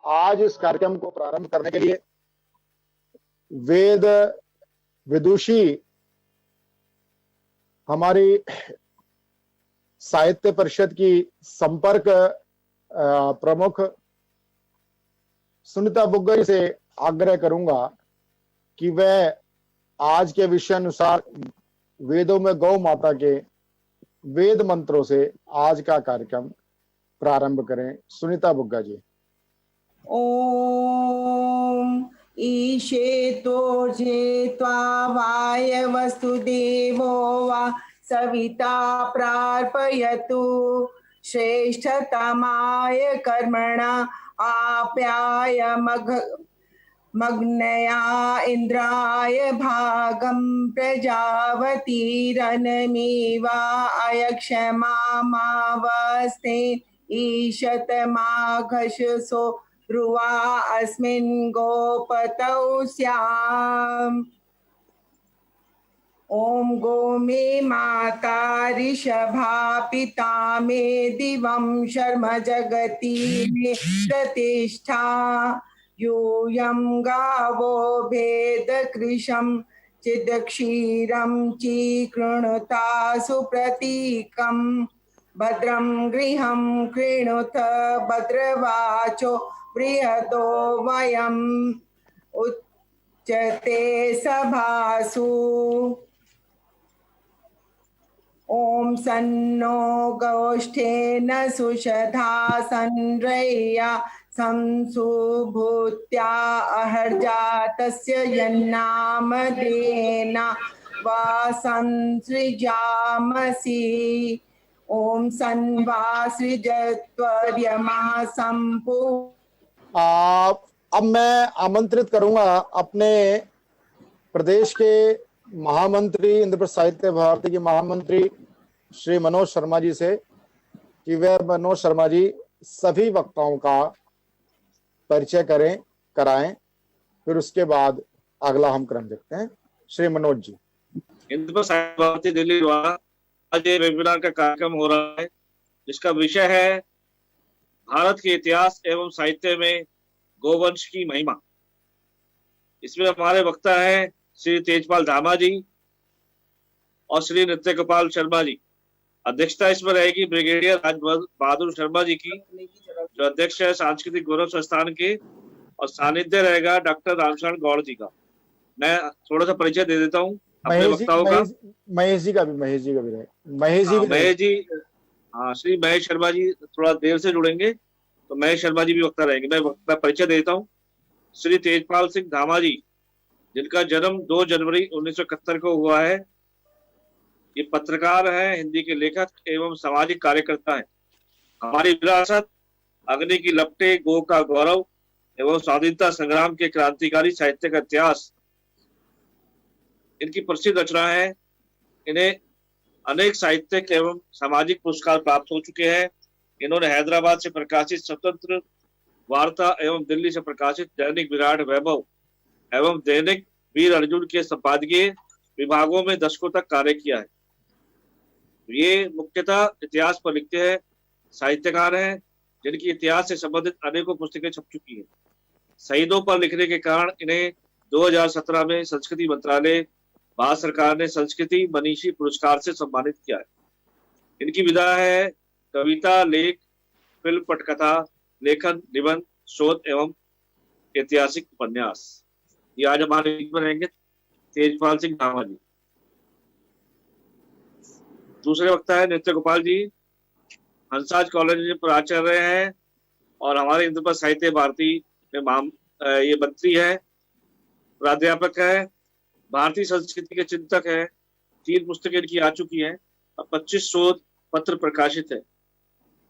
आज इस कार्यक्रम को प्रारंभ करने के लिए वेद विदुषी हमारी साहित्य परिषद की संपर्क प्रमुख सुनीता बुग्गा से आग्रह करूंगा कि वह आज के विषय अनुसार वेदों में गौ माता के वेद मंत्रों से आज का कार्यक्रम प्रारंभ करें। सुनीता बुग्गा जी। ओम ईशेतोर्जे त्वा वाय वसुदेवो वा सविता प्रार्पयतु श्रेष्ठतमाय कर्मणा आप्याय मग्नया इंद्राय भागं प्रजावतीरनमीवा अयक्षमामावस्ते ईशतमाघशसो ध्रुवा अस्मिन् गोपतौ स्याम्। ओम गो मे माता ऋषभा पिता मे दिवं शर्म जगति मे प्रतिष्ठा यूयं गावो भेद कृशं चिदक्षीरं चीकृणुता सुप्रतीकं भद्रं गृहं कृणुत भद्रवाचो बृहतो वयम् उच्यते सभासु। ओम सन्नो गोष्ठेन सुषधा संरय्या संसुभूत्या अहर्जातस्य यन्नामधेन वा संसृजामसि। ओम सन्वा सृजत्वर्यमा संपू। अब मैं आमंत्रित करूंगा अपने प्रदेश के महामंत्री इंद्रप्रस्थ साहित्य भारती के महामंत्री श्री मनोज शर्मा जी से कि वह मनोज शर्मा जी सभी वक्ताओं का परिचय कराएं, फिर उसके बाद अगला हम क्रम देखते हैं। श्री मनोज जी। इंद्रप्रस्थ साहित्य भारती दिल्ली द्वारा आज ये वेबिनार का कार्यक्रम हो रहा है, जिसका विषय है भारत के इतिहास एवं साहित्य में गोवंश की महिमा। इसमें हमारे वक्ता हैं श्री तेजपाल धामा जी और श्री नृत्य गोपाल शर्मा जी। अध्यक्षता इसमें रहेगी ब्रिगेडियर राज बहादुर शर्मा जी की, जो अध्यक्ष है सांस्कृतिक गौरव संस्थान के, और सानिध्य रहेगा डॉक्टर रामशरण गौड़ जी का। मैं थोड़ा सा परिचय दे देता हूँ अपने वक्ताओं का। महेश जी का भी रहे। महेश जी हाँ, श्री महेश शर्मा जी थोड़ा देर से जुड़ेंगे, तो महेश शर्मा जी भी वक्ता रहेंगे। मैं परिचय देता हूँ। श्री तेजपाल सिंह धामा जी, जिनका जन्म 2 जनवरी 1971 को हुआ है। ये पत्रकार हैं, हिंदी के लेखक एवं सामाजिक कार्यकर्ता हैं। हमारी विरासत, अग्नि की लपटें, गो का गौरव एवं स्वाधीनता संग्राम के क्रांतिकारी साहित्य का इतिहास, इनकी प्रसिद्ध रचना है। इन्हें अनेक साहित्यिक एवं सामाजिक पुरस्कार प्राप्त हो चुके हैं। इन्होंने हैदराबाद से प्रकाशित स्वतंत्र वार्ता एवं दिल्ली से प्रकाशित दैनिक विराट वैभव एवं दैनिक वीर अर्जुन के संपादकीय विभागों में दशकों तक कार्य किया है। ये मुख्यतः इतिहास पर लिखते हैं, साहित्यकार हैं, जिनकी इतिहास से संबंधित अनेकों पुस्तकें छप चुकी हैं। शहीदों पर लिखने के कारण इन्हें 2017 में संस्कृति मंत्रालय, भारत सरकार ने संस्कृति मनीषी पुरस्कार से सम्मानित किया है। इनकी विधा है कविता, लेख, फिल्म, पटकथा, लेखन, निबंध, शोध एवं ऐतिहासिक उपन्यास। ये आज हमारे बीच में रहेंगे तेजपाल सिंह धामा जी। दूसरे वक्ता है नृत्य गोपाल जी, हंसराज कॉलेज में प्राचार्य हैं और हमारे इंद्रप्रस्थ साहित्य भारती में ये मंत्री है, प्राध्यापक है, भारतीय संस्कृति के चिंतक है। 3 पुस्तकें इनकी आ चुकी हैं और 25 शोध पत्र प्रकाशित है।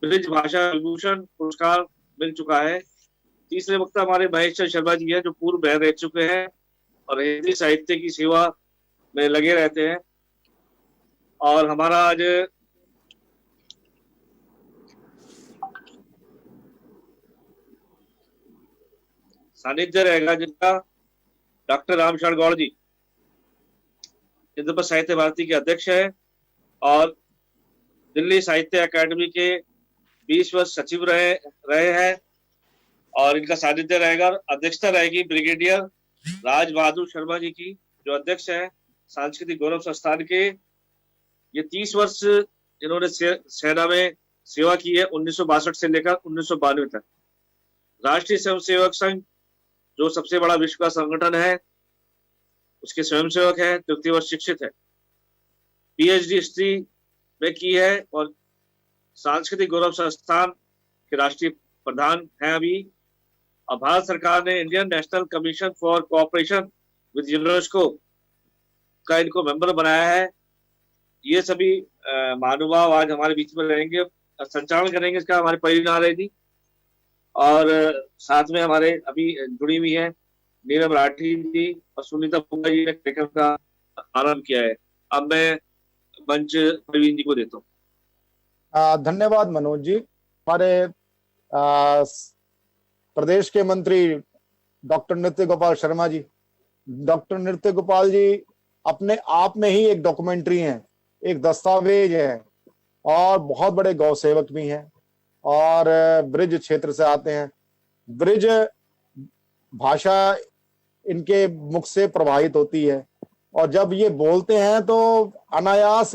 ब्रिज भाषा विभूषण पुरस्कार मिल चुका है। तीसरे वक्ता हमारे महेश शर्मा जी हैं, जो पूर्व बहन रह चुके हैं और हिंदी साहित्य की सेवा में लगे रहते हैं। और हमारा आज सानिध्य रहेगा जिनका डॉक्टर रामशरण गौड़ जी, इंद्रप्रस्थ साहित्य भारती के अध्यक्ष है और दिल्ली साहित्य अकादमी के 20 वर्ष सचिव रहे हैं और इनका सानिध्य रहेगा और अध्यक्षता रहेगी ब्रिगेडियर राज बहादुर शर्मा जी की, जो अध्यक्ष है सांस्कृतिक गौरव संस्थान के। ये 30 वर्ष इन्होंने सेना में सेवा की है, 1962 से लेकर 1992 तक। राष्ट्रीय स्वयंसेवक संघ जो सबसे बड़ा विश्व का संगठन है, उसके स्वयंसेवक है, तृतीय वर्ष शिक्षित है, पीएचडी हिस्ट्री में की है और सांस्कृतिक गौरव संस्थान के राष्ट्रीय प्रधान हैं अभी। और भारत सरकार ने Indian national commission for cooperation with UNESCO का इनको मेंबर बनाया है। ये सभी महानुभाव आज हमारे बीच में रहेंगे, संचालन करेंगे इसका हमारे परिवार जी, और साथ में हमारे अभी जुड़ी हुई है नीलम राठी जी और सुनीता पुंगा जी ने कार्यक्रम का आरंभ किया है। अब मैं मंच प्रवीण जी को देता हूँ। धन्यवाद मनोज जी। हमारे प्रदेश के मंत्री डॉक्टर नृत्य गोपाल शर्मा जी। डॉक्टर नृत्य गोपाल जी अपने आप में ही एक डॉक्यूमेंट्री है, एक दस्तावेज है और बहुत बड़े गौ सेवक भी हैं और ब्रिज क्षेत्र से आते हैं। ब्रिज भाषा इनके मुख से प्रभावित होती है और जब ये बोलते हैं तो अनायास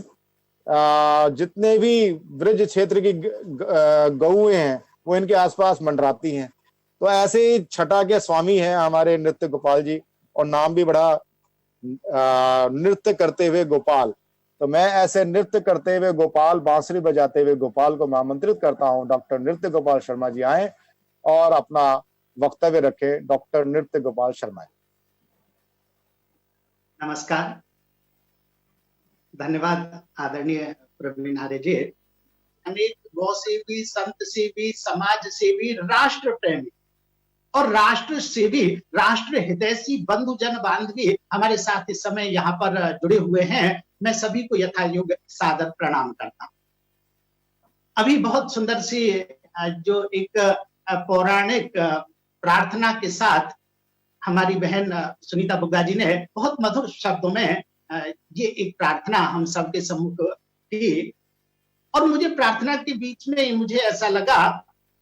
जितने भी ब्रिज क्षेत्र की गौएं हैं वो इनके आसपास मंडराती हैं। तो ऐसे ही छटा के स्वामी हैं हमारे नृत्य गोपाल जी और नाम भी बड़ा नृत्य करते हुए गोपाल। तो मैं ऐसे नृत्य करते हुए गोपाल, बांसुरी बजाते हुए गोपाल को मैं आमंत्रित करता हूं, डॉक्टर नृत्य गोपाल शर्मा जी आए और अपना वक्तव्य रखे। डॉक्टर नृत्य गोपाल शर्मा। नमस्कार, धन्यवाद आदरणीय प्रवीण आर्य जी। अनेक गौ सेवी, संत सेवी, समाज सेवी, राष्ट्र प्रेमी और राष्ट्र सेवी, राष्ट्र हितैषी बंधुजन बांधवी हमारे साथ इस समय यहाँ पर जुड़े हुए हैं। मैं सभी को यथायोग्य सादर प्रणाम करता हूँ। अभी बहुत सुंदर सी जो एक पौराणिक प्रार्थना के साथ हमारी बहन सुनीता बुग्गा जी ने बहुत मधुर शब्दों में ये एक प्रार्थना हम सबके सम्मुख की और मुझे प्रार्थना के बीच में मुझे ऐसा लगा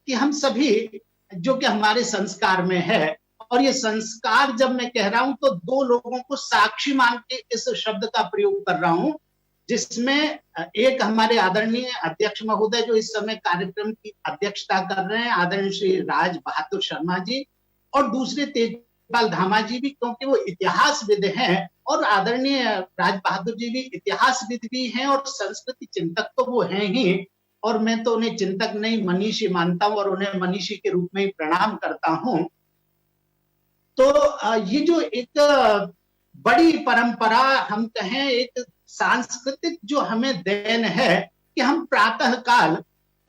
कि हम सभी जो कि हमारे संस्कार में है, और ये संस्कार जब मैं कह रहा हूं तो दो लोगों को साक्षी मान के इस शब्द का प्रयोग कर रहा हूं, जिसमें एक हमारे आदरणीय अध्यक्ष महोदय जो इस समय कार्यक्रम की अध्यक्षता कर रहे हैं, आदरणीय श्री राज बहादुर शर्मा जी, और दूसरे तेजपाल धामा जी भी, क्योंकि वो इतिहासविद हैं और आदरणीय राज बहादुर जी भी इतिहासविद भी हैं और संस्कृति चिंतक तो वो हैं ही, और मैं तो उन्हें चिंतक नहीं मनीषी मानता हूं और उन्हें मनीषी के रूप में ही प्रणाम करता हूं। तो ये जो एक बड़ी परंपरा, हम कहें एक सांस्कृतिक जो हमें देन है कि हम प्रातः काल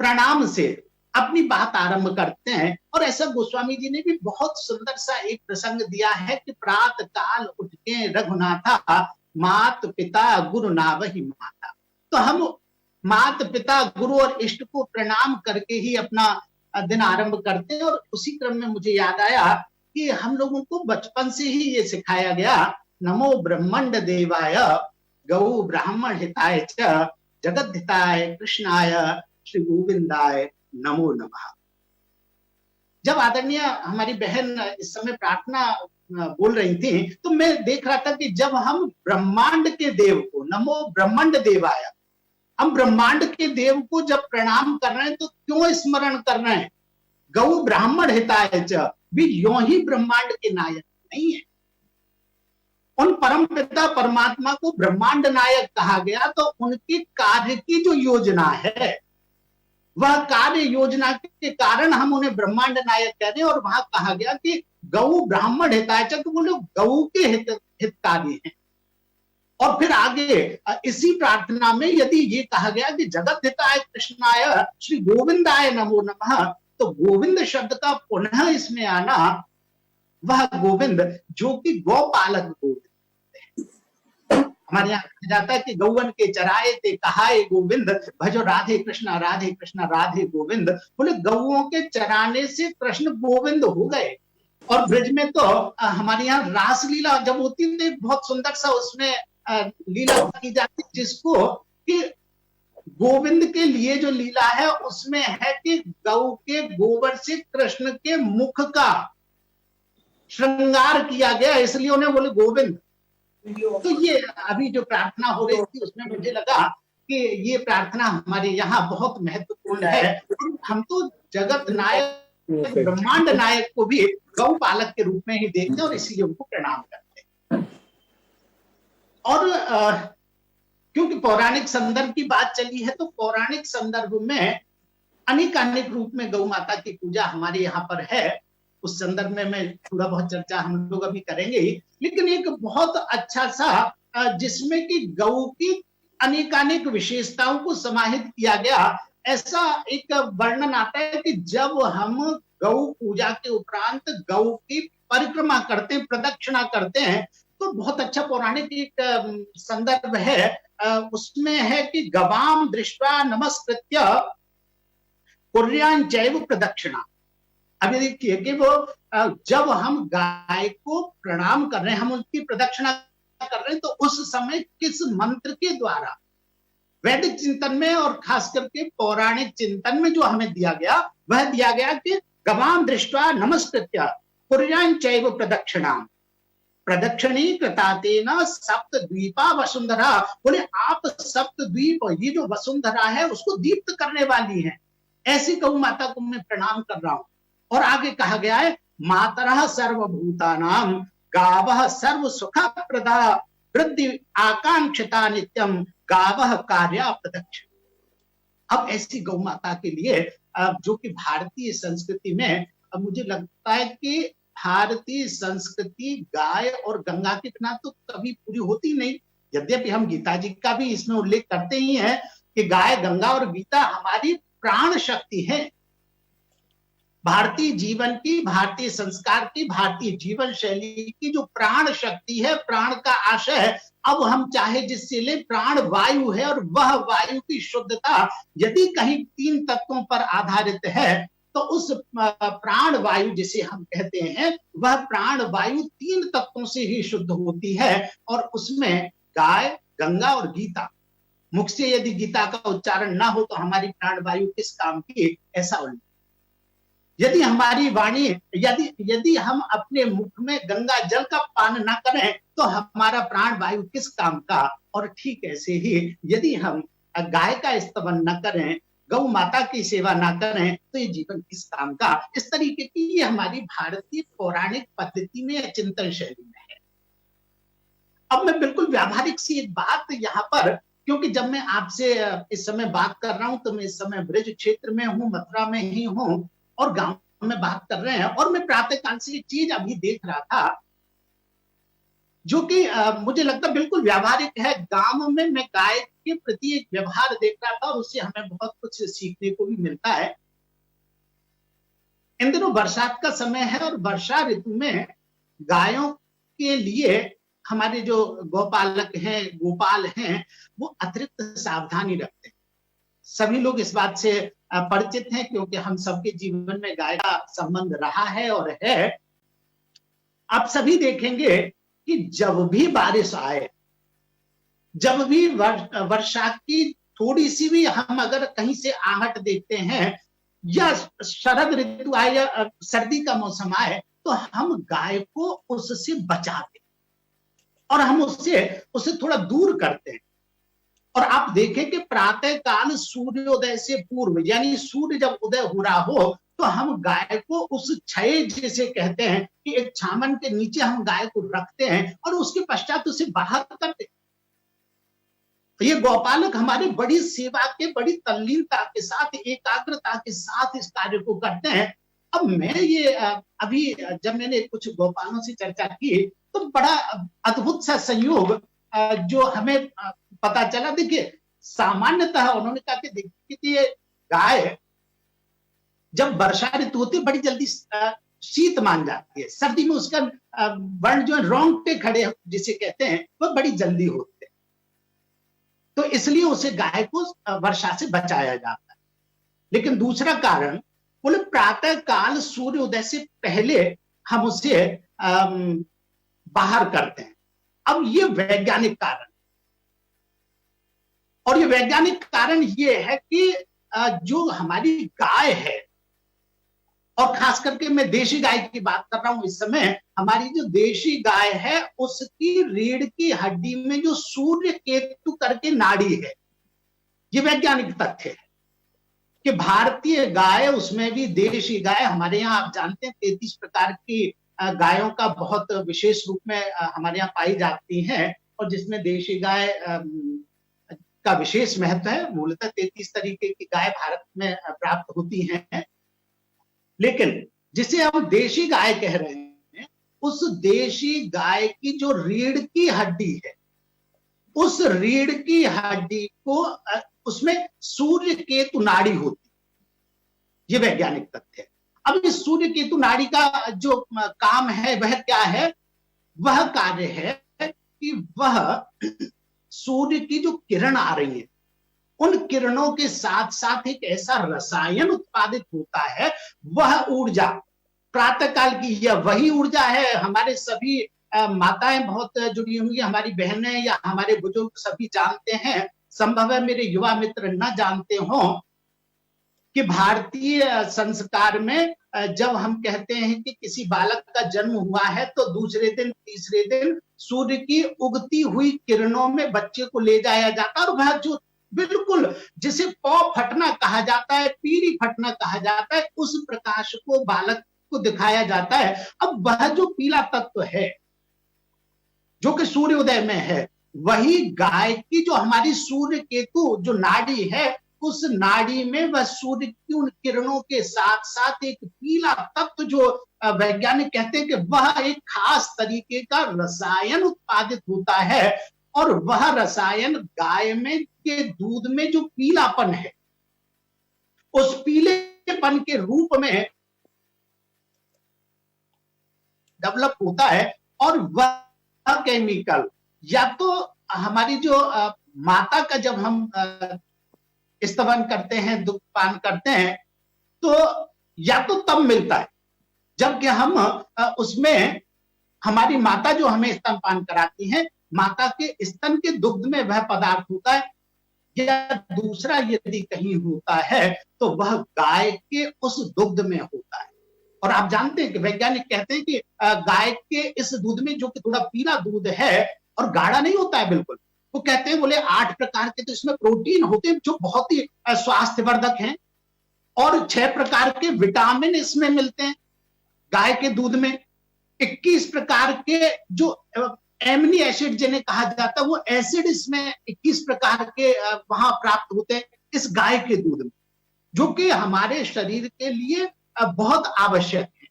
प्रणाम से अपनी बात आरंभ करते हैं, और ऐसा गोस्वामी जी ने भी बहुत सुंदर सा एक प्रसंग दिया है कि प्रातः काल उठ के रघुनाथा, मात पिता गुरु नावहि माता। तो हम मात पिता गुरु और इष्ट को प्रणाम करके ही अपना दिन आरंभ करते हैं। और उसी क्रम में मुझे याद आया कि हम लोगों को बचपन से ही ये सिखाया गया, नमो ब्रह्मंड देवाय गौ ब्राह्मण हिताय च जगत हिताय कृष्णाय श्री गोविंदाय नमो नमः। जब आदरणीय हमारी बहन इस समय प्रार्थना बोल रही थी तो मैं देख रहा था कि जब हम ब्रह्मांड के देव को, नमो ब्रह्मंड देवाय, हम ब्रह्मांड के देव को जब प्रणाम कर रहे हैं तो क्यों स्मरण कर रहे हैं? गौ ब्राह्मण हिताय च, भी यों ही ब्रह्मांड के नायक नहीं है। उन परम पिता परमात्मा को ब्रह्मांड नायक कहा गया तो उनके कार्य की जो योजना है, वह कार्य योजना के कारण हम उन्हें ब्रह्मांड नायक कह रहे हैं। और वहां कहा गया कि गौ ब्राह्मण हिताय च, तो वो लोग गौ के हितकारी हैं। और फिर आगे इसी प्रार्थना में यदि ये कहा गया कि जगत हिताय कृष्णाय श्री गोविंदाय नमो नमः, तो गोविंद शब्द का पुनः इसमें आना, वह गोविंद जो कि गौपालक गोविंद है। हमारे यहाँ कहा जाता है कि गौवन के चराए ते कहाए गोविंद, भजो राधे कृष्णा राधे गोविंद। बोले गौओं के चराने से कृष्ण गोविंद हो गए। और ब्रज में तो हमारे यहाँ रासलीला जब होती थी, बहुत सुंदर सा उसमें लीला की जाती, जिसको कि गोविंद के लिए जो लीला है उसमें है कि गौ के गोबर से कृष्ण के मुख का श्रृंगार किया गया, इसलिए उन्हें बोले गोविंद। तो ये अभी जो प्रार्थना हो रही थी उसमें मुझे लगा कि ये प्रार्थना हमारे यहाँ बहुत महत्वपूर्ण है। हम तो जगत नायक ब्रह्मांड नायक को भी गौ पालक के रूप में ही देखते हैं और इसीलिए उनको प्रणाम करते हैं। और क्योंकि पौराणिक संदर्भ की बात चली है, तो पौराणिक संदर्भ में अनेक रूप में गौ माता की पूजा हमारे यहाँ पर है। उस संदर्भ में मैं थोड़ा बहुत चर्चा हम लोग अभी करेंगे ही, लेकिन एक बहुत अच्छा सा जिसमें कि गौ की अनेकानेक विशेषताओं को समाहित किया गया, ऐसा एक वर्णन आता है कि जब हम गौ पूजा के उपरांत गौ की परिक्रमा करते हैं, प्रदक्षिणा करते हैं, तो बहुत अच्छा पौराणिक एक संदर्भ है। उसमें है कि गवाम दृष्ट्वा नमस्कृत्य कुर्याञ्चैव प्रदक्षिणा। अभी देखिए कि वो जब हम गाय को प्रणाम कर रहे हैं, हम उसकी प्रदक्षिणा कर रहे हैं, तो उस समय किस मंत्र के द्वारा वैदिक चिंतन में और खास करके पौराणिक चिंतन में जो हमें दिया गया, वह दिया गया कि गवाम दृष्ट्वा नमस्कृत्य कुर्याञ्चैव प्रदक्षिणाम प्रदक्षिणी कृतातेन सप्तद्वीपा वसुंधरा। बोले आप सप्तद्वीप, ये जो वसुंधरा है उसको दीप्त करने वाली है, ऐसी गौ माता को मैं प्रणाम कर रहा हूं। और आगे कहा गया है मातरः सर्वभूतानां गावः सर्व सुख प्रदा वृद्धि आकांक्षिता नित्यम गावः कार्या प्रदक्षिण। अब ऐसी गौ माता के लिए जो कि भारतीय संस्कृति में, अब मुझे लगता है कि भारतीय संस्कृति गाय और गंगा के बिना तो कभी पूरी होती नहीं। यद्यपि हम गीता जी का भी इसमें उल्लेख करते ही हैं कि गाय, गंगा और गीता हमारी प्राण शक्ति है। भारतीय जीवन की, भारतीय संस्कार की, भारतीय जीवन शैली की जो प्राण शक्ति है, प्राण का आशय है, अब हम चाहे जिससे ले, प्राण वायु है और वह वायु की शुद्धता यदि कहीं 3 तत्वों पर आधारित है, तो उस प्राण वायु जिसे हम कहते हैं, वह प्राण वायु 3 तत्वों से ही शुद्ध होती है। और उसमें गाय, गंगा और गीता, मुख से यदि गीता का उच्चारण ना हो तो हमारी प्राण वायु किस काम की, ऐसा उल्लेख। यदि हमारी वाणी, यदि हम अपने मुख में गंगा जल का पान ना करें तो हमारा प्राण वायु किस काम का। और ठीक ऐसे ही यदि हम गाय का स्तवन न करें, गौ माता की सेवा ना करें, तो ये जीवन किस काम का। इस तरीके की ये हमारी भारतीय पौराणिक पद्धति में, चिंतन शैली में है। अब मैं बिल्कुल व्यावहारिक सी एक बात यहाँ पर, क्योंकि जब मैं आपसे इस समय बात कर रहा हूं तो मैं इस समय ब्रज क्षेत्र में हूं, मथुरा में ही हूं और गांव में बात कर रहे हैं। और मैं प्रातःकाल से एक चीज अभी देख रहा था जो कि मुझे लगता बिल्कुल व्यावहारिक है। गांव में मैं गाय के प्रति एक व्यवहार देख रहा था और उससे हमें बहुत कुछ सीखने को भी मिलता है। इन दिनों बरसात का समय है और वर्षा ऋतु में गायों के लिए हमारे जो गौपालक हैं, गोपाल हैं, वो अतिरिक्त सावधानी रखते हैं। सभी लोग इस बात से परिचित हैं क्योंकि हम सबके जीवन में गाय का संबंध रहा है और है। आप सभी देखेंगे कि जब भी बारिश आए, जब भी वर्षा की थोड़ी सी भी हम अगर कहीं से आहट देखते हैं, या शरद ऋतु आए या सर्दी का मौसम आए, तो हम गाय को उससे बचाते और हम उससे थोड़ा दूर करते हैं। और आप देखें कि प्रातः काल सूर्योदय से पूर्व, यानी सूर्य जब उदय हो रहा हो, तो हम गाय को उस छाये जिसे कहते हैं कि एक छामन के नीचे हम गाय को रखते हैं और उसके पश्चात उसे बाहर करते हैं। तो ये गौपालक हमारी बड़ी सेवा के, बड़ी तल्लीनता के साथ, एकाग्रता के साथ इस कार्य को करते हैं। अब मैं ये अभी जब मैंने कुछ गौपालों से चर्चा की तो बड़ा अद्भुत सा संयोग जो हमें पता चला। देखिए, सामान्यतः उन्होंने कहा कि देखिए ये गाय जब वर्षा ऋतु होती है बड़ी जल्दी शीत मान जाती है, सर्दी में उसका वर्ण जो है रोंगटे खड़े जिसे कहते हैं वह बड़ी जल्दी होते हैं, तो इसलिए उसे गाय को वर्षा से बचाया जाता है। लेकिन दूसरा कारण, बोले प्रातः काल सूर्योदय से पहले हम उसे बाहर करते हैं। अब ये वैज्ञानिक कारण, और ये वैज्ञानिक कारण ये है कि जो हमारी गाय है, और खास करके मैं देशी गाय की बात कर रहा हूं इस समय, हमारी जो देशी गाय है उसकी रीढ़ की हड्डी में जो सूर्य केतु करके नाड़ी है, ये वैज्ञानिक तथ्य है कि भारतीय गाय, उसमें भी देशी गाय, हमारे यहाँ आप जानते हैं 33 प्रकार की गायों का बहुत विशेष रूप में हमारे यहाँ पाई जाती हैं, और जिसमें देशी गाय का विशेष महत्व है। मूलतः 33 तरीके की गाय भारत में प्राप्त होती हैं, लेकिन जिसे हम देशी गाय कह रहे हैं, उस देशी गाय की जो रीढ़ की हड्डी है, उस रीढ़ की हड्डी को उसमें सूर्य केतु नाड़ी होती, ये वैज्ञानिक तथ्य है। अब इस सूर्य केतु नाड़ी का जो काम है वह क्या है? वह कार्य है कि वह सूर्य की जो किरण आ रही है, उन किरणों के साथ साथ एक ऐसा रसायन उत्पादित होता है, वह ऊर्जा प्रातःकाल की, यह वही ऊर्जा है। हमारे सभी माताएं बहुत जुड़ी होंगी, हमारी बहनें या हमारे बुजुर्ग सभी जानते हैं, संभव है मेरे युवा मित्र न जानते हों, कि भारतीय संस्कार में जब हम कहते हैं कि किसी बालक का जन्म हुआ है तो दूसरे दिन तीसरे दिन सूर्य की उगती हुई किरणों में बच्चे को ले जाया जाता है, और वह जो बिल्कुल जिसे पौ फटना कहा जाता है, पीरी फटना कहा जाता है, उस प्रकाश को बालक को दिखाया जाता है। अब वह जो पीला तत्व है जो कि सूर्योदय में है, वही गाय की जो हमारी सूर्य केतु जो नाड़ी है, उस नाड़ी में वह सूर्य की उन किरणों के साथ साथ एक पीला तत्व जो वैज्ञानिक कहते हैं कि वह एक खास तरीके का रसायन उत्पादित होता है, और वह रसायन गाय में के दूध में जो पीलापन है, उस पीलेपन के रूप में डेवलप होता है। और वह केमिकल या तो हमारी जो माता का जब हम स्तवन करते हैं, दुग्ध पान करते हैं, तो या तो तब मिलता है जबकि हम उसमें हमारी माता जो हमें स्तनपान कराती है, माता के स्तन के दुग्ध में वह पदार्थ होता है, या दूसरा यदि कहीं होता है तो वह गाय के उस दुग्ध में होता है। और आप जानते हैं कि वैज्ञानिक कहते हैं कि गाय के इस दूध में जो कि थोड़ा पीला दूध है और गाढ़ा नहीं होता है बिल्कुल, वो कहते हैं, बोले 8 प्रकार के तो इसमें प्रोटीन होते हैं जो बहुत ही स्वास्थ्यवर्धक हैं, और 6 प्रकार के विटामिन इसमें मिलते हैं गाय के दूध में। 21 प्रकार के जो एमिनो एसिड जिन्हें कहा जाता है, वो एसिड इसमें 21 प्रकार के वहां प्राप्त होते हैं इस गाय के दूध में, जो कि हमारे शरीर के लिए बहुत आवश्यक है।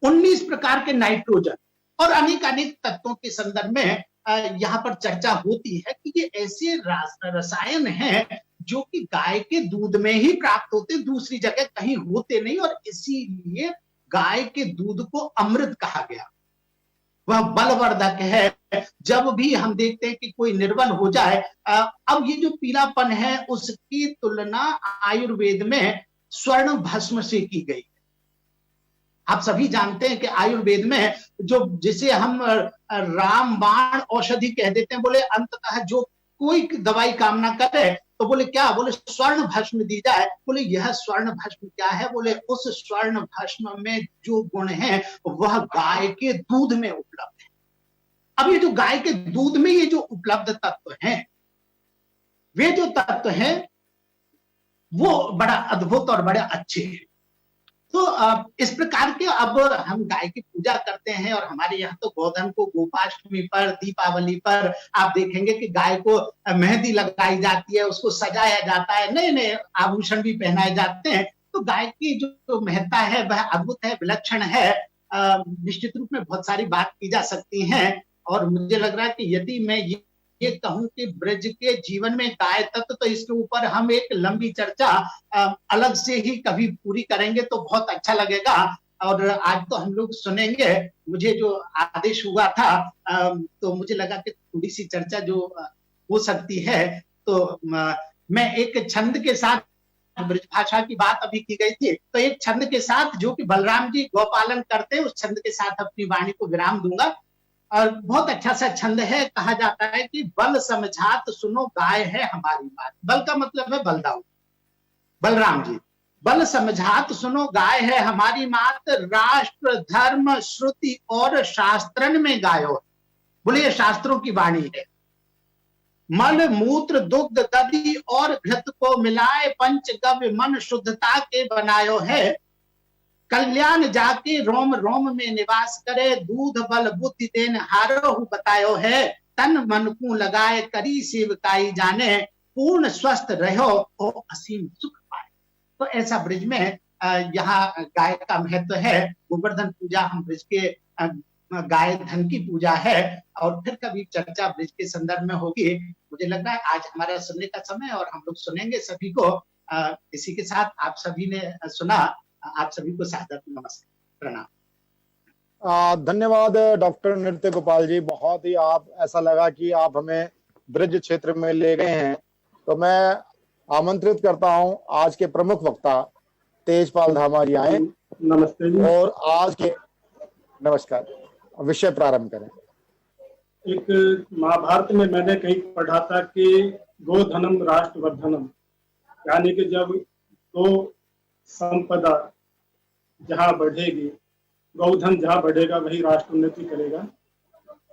19 प्रकार के नाइट्रोजन और अनेक तत्वों के संदर्भ में यहाँ पर चर्चा होती है कि ये ऐसे रसायन हैं जो कि गाय के दूध में ही प्राप्त होते, दूसरी जगह कहीं होते नहीं, और इसीलिए गाय के दूध को अमृत कहा गया। वह बलवर्धक है। जब भी हम देखते हैं कि कोई निर्बल हो जाए, अब ये जो पीलापन है उसकी तुलना आयुर्वेद में स्वर्ण भस्म से की गई। आप सभी जानते हैं कि आयुर्वेद में जो जिसे हम रामबाण औषधि कह देते हैं, बोले अंततः जो कोई दवाई काम ना करे तो बोले क्या, बोले स्वर्ण भस्म दी जाए। बोले यह स्वर्ण भस्म क्या है? बोले उस स्वर्ण भस्म में जो गुण है वह गाय के दूध में उपलब्ध है। अब ये जो गाय के दूध में ये जो उपलब्ध तत्व हैं, वे जो तत्व हैं वो बड़ा अद्भुत और बड़े अच्छे हैं। तो इस प्रकार के अब हम गाय की पूजा करते हैं, और हमारे यहाँ तो गोधन को गोपाष्टमी पर, दीपावली पर आप देखेंगे कि गाय को मेहंदी लगाई जाती है, उसको सजाया जाता है, नए नए आभूषण भी पहनाए जाते हैं। तो गाय की जो महत्ता है वह अद्भुत है, विलक्षण है। निश्चित रूप में बहुत सारी बात की जा सकती है, और मुझे लग रहा है कि यदि मैं ये कहूं कि ब्रज के जीवन में गाय तत्व, तो इसके ऊपर हम एक लंबी चर्चा अलग से ही कभी पूरी करेंगे तो बहुत अच्छा लगेगा। और आज तो हम लोग सुनेंगे। मुझे जो आदेश हुआ था तो मुझे लगा कि थोड़ी सी चर्चा जो हो सकती है, तो मैं एक छंद के साथ, ब्रज भाषा की बात अभी की गई थी, तो एक छंद के साथ जो कि बलराम जी गौपालन करते हैं, उस छंद के साथ अपनी वाणी को विराम दूंगा। और बहुत अच्छा सा छंद है। कहा जाता है कि बल समझात सुनो गाय है हमारी बात। बल का मतलब है बलदाऊ, बलराम जी। बल समझात सुनो गाय है हमारी मात, राष्ट्र धर्म श्रुति और शास्त्रन में गायो। बोलिए, शास्त्रों की वाणी है। मल मूत्र दुग्ध दधि और घृत को मिलाए, पंचगव्य मन शुद्धता के बनायो है। कल्याण जाके रोम रोम में निवास करे, दूध बल बुद्धि देन हारो बतायो है। तन मन को लगाए करी सेवकाई जाने, पूर्ण स्वस्थ रहो और असीम सुख पाए। तो ऐसा ब्रिज में यहाँ गाय का महत्व है। गोवर्धन पूजा हम ब्रिज के गाय धन की पूजा है, और फिर कभी चर्चा ब्रिज के संदर्भ में होगी। मुझे लग रहा है आज हमारा सुनने का समय, और हम लोग सुनेंगे सभी को। इसी के साथ आप सभी ने सुना, आप सभी को सादर नमस्कार, प्रणाम। धन्यवाद डॉक्टर नृत्य गोपाल जी। बहुत ही आप ऐसा लगा कि आप हमें ब्रिज क्षेत्र में ले गए हैं। तो मैं आमंत्रित करता हूं आज के प्रमुख वक्ता तेजपाल धामा जी आए। नमस्ते जी। और आज के नमस्कार, विषय प्रारंभ करें। एक महाभारत में मैंने कहीं पढ़ा था कि गोधनम राष्ट्रवर्धनम, यानी कि जब गो संपदा जहां बढ़ेगी, गौधन जहां बढ़ेगा वही राष्ट्र उन्नति करेगा।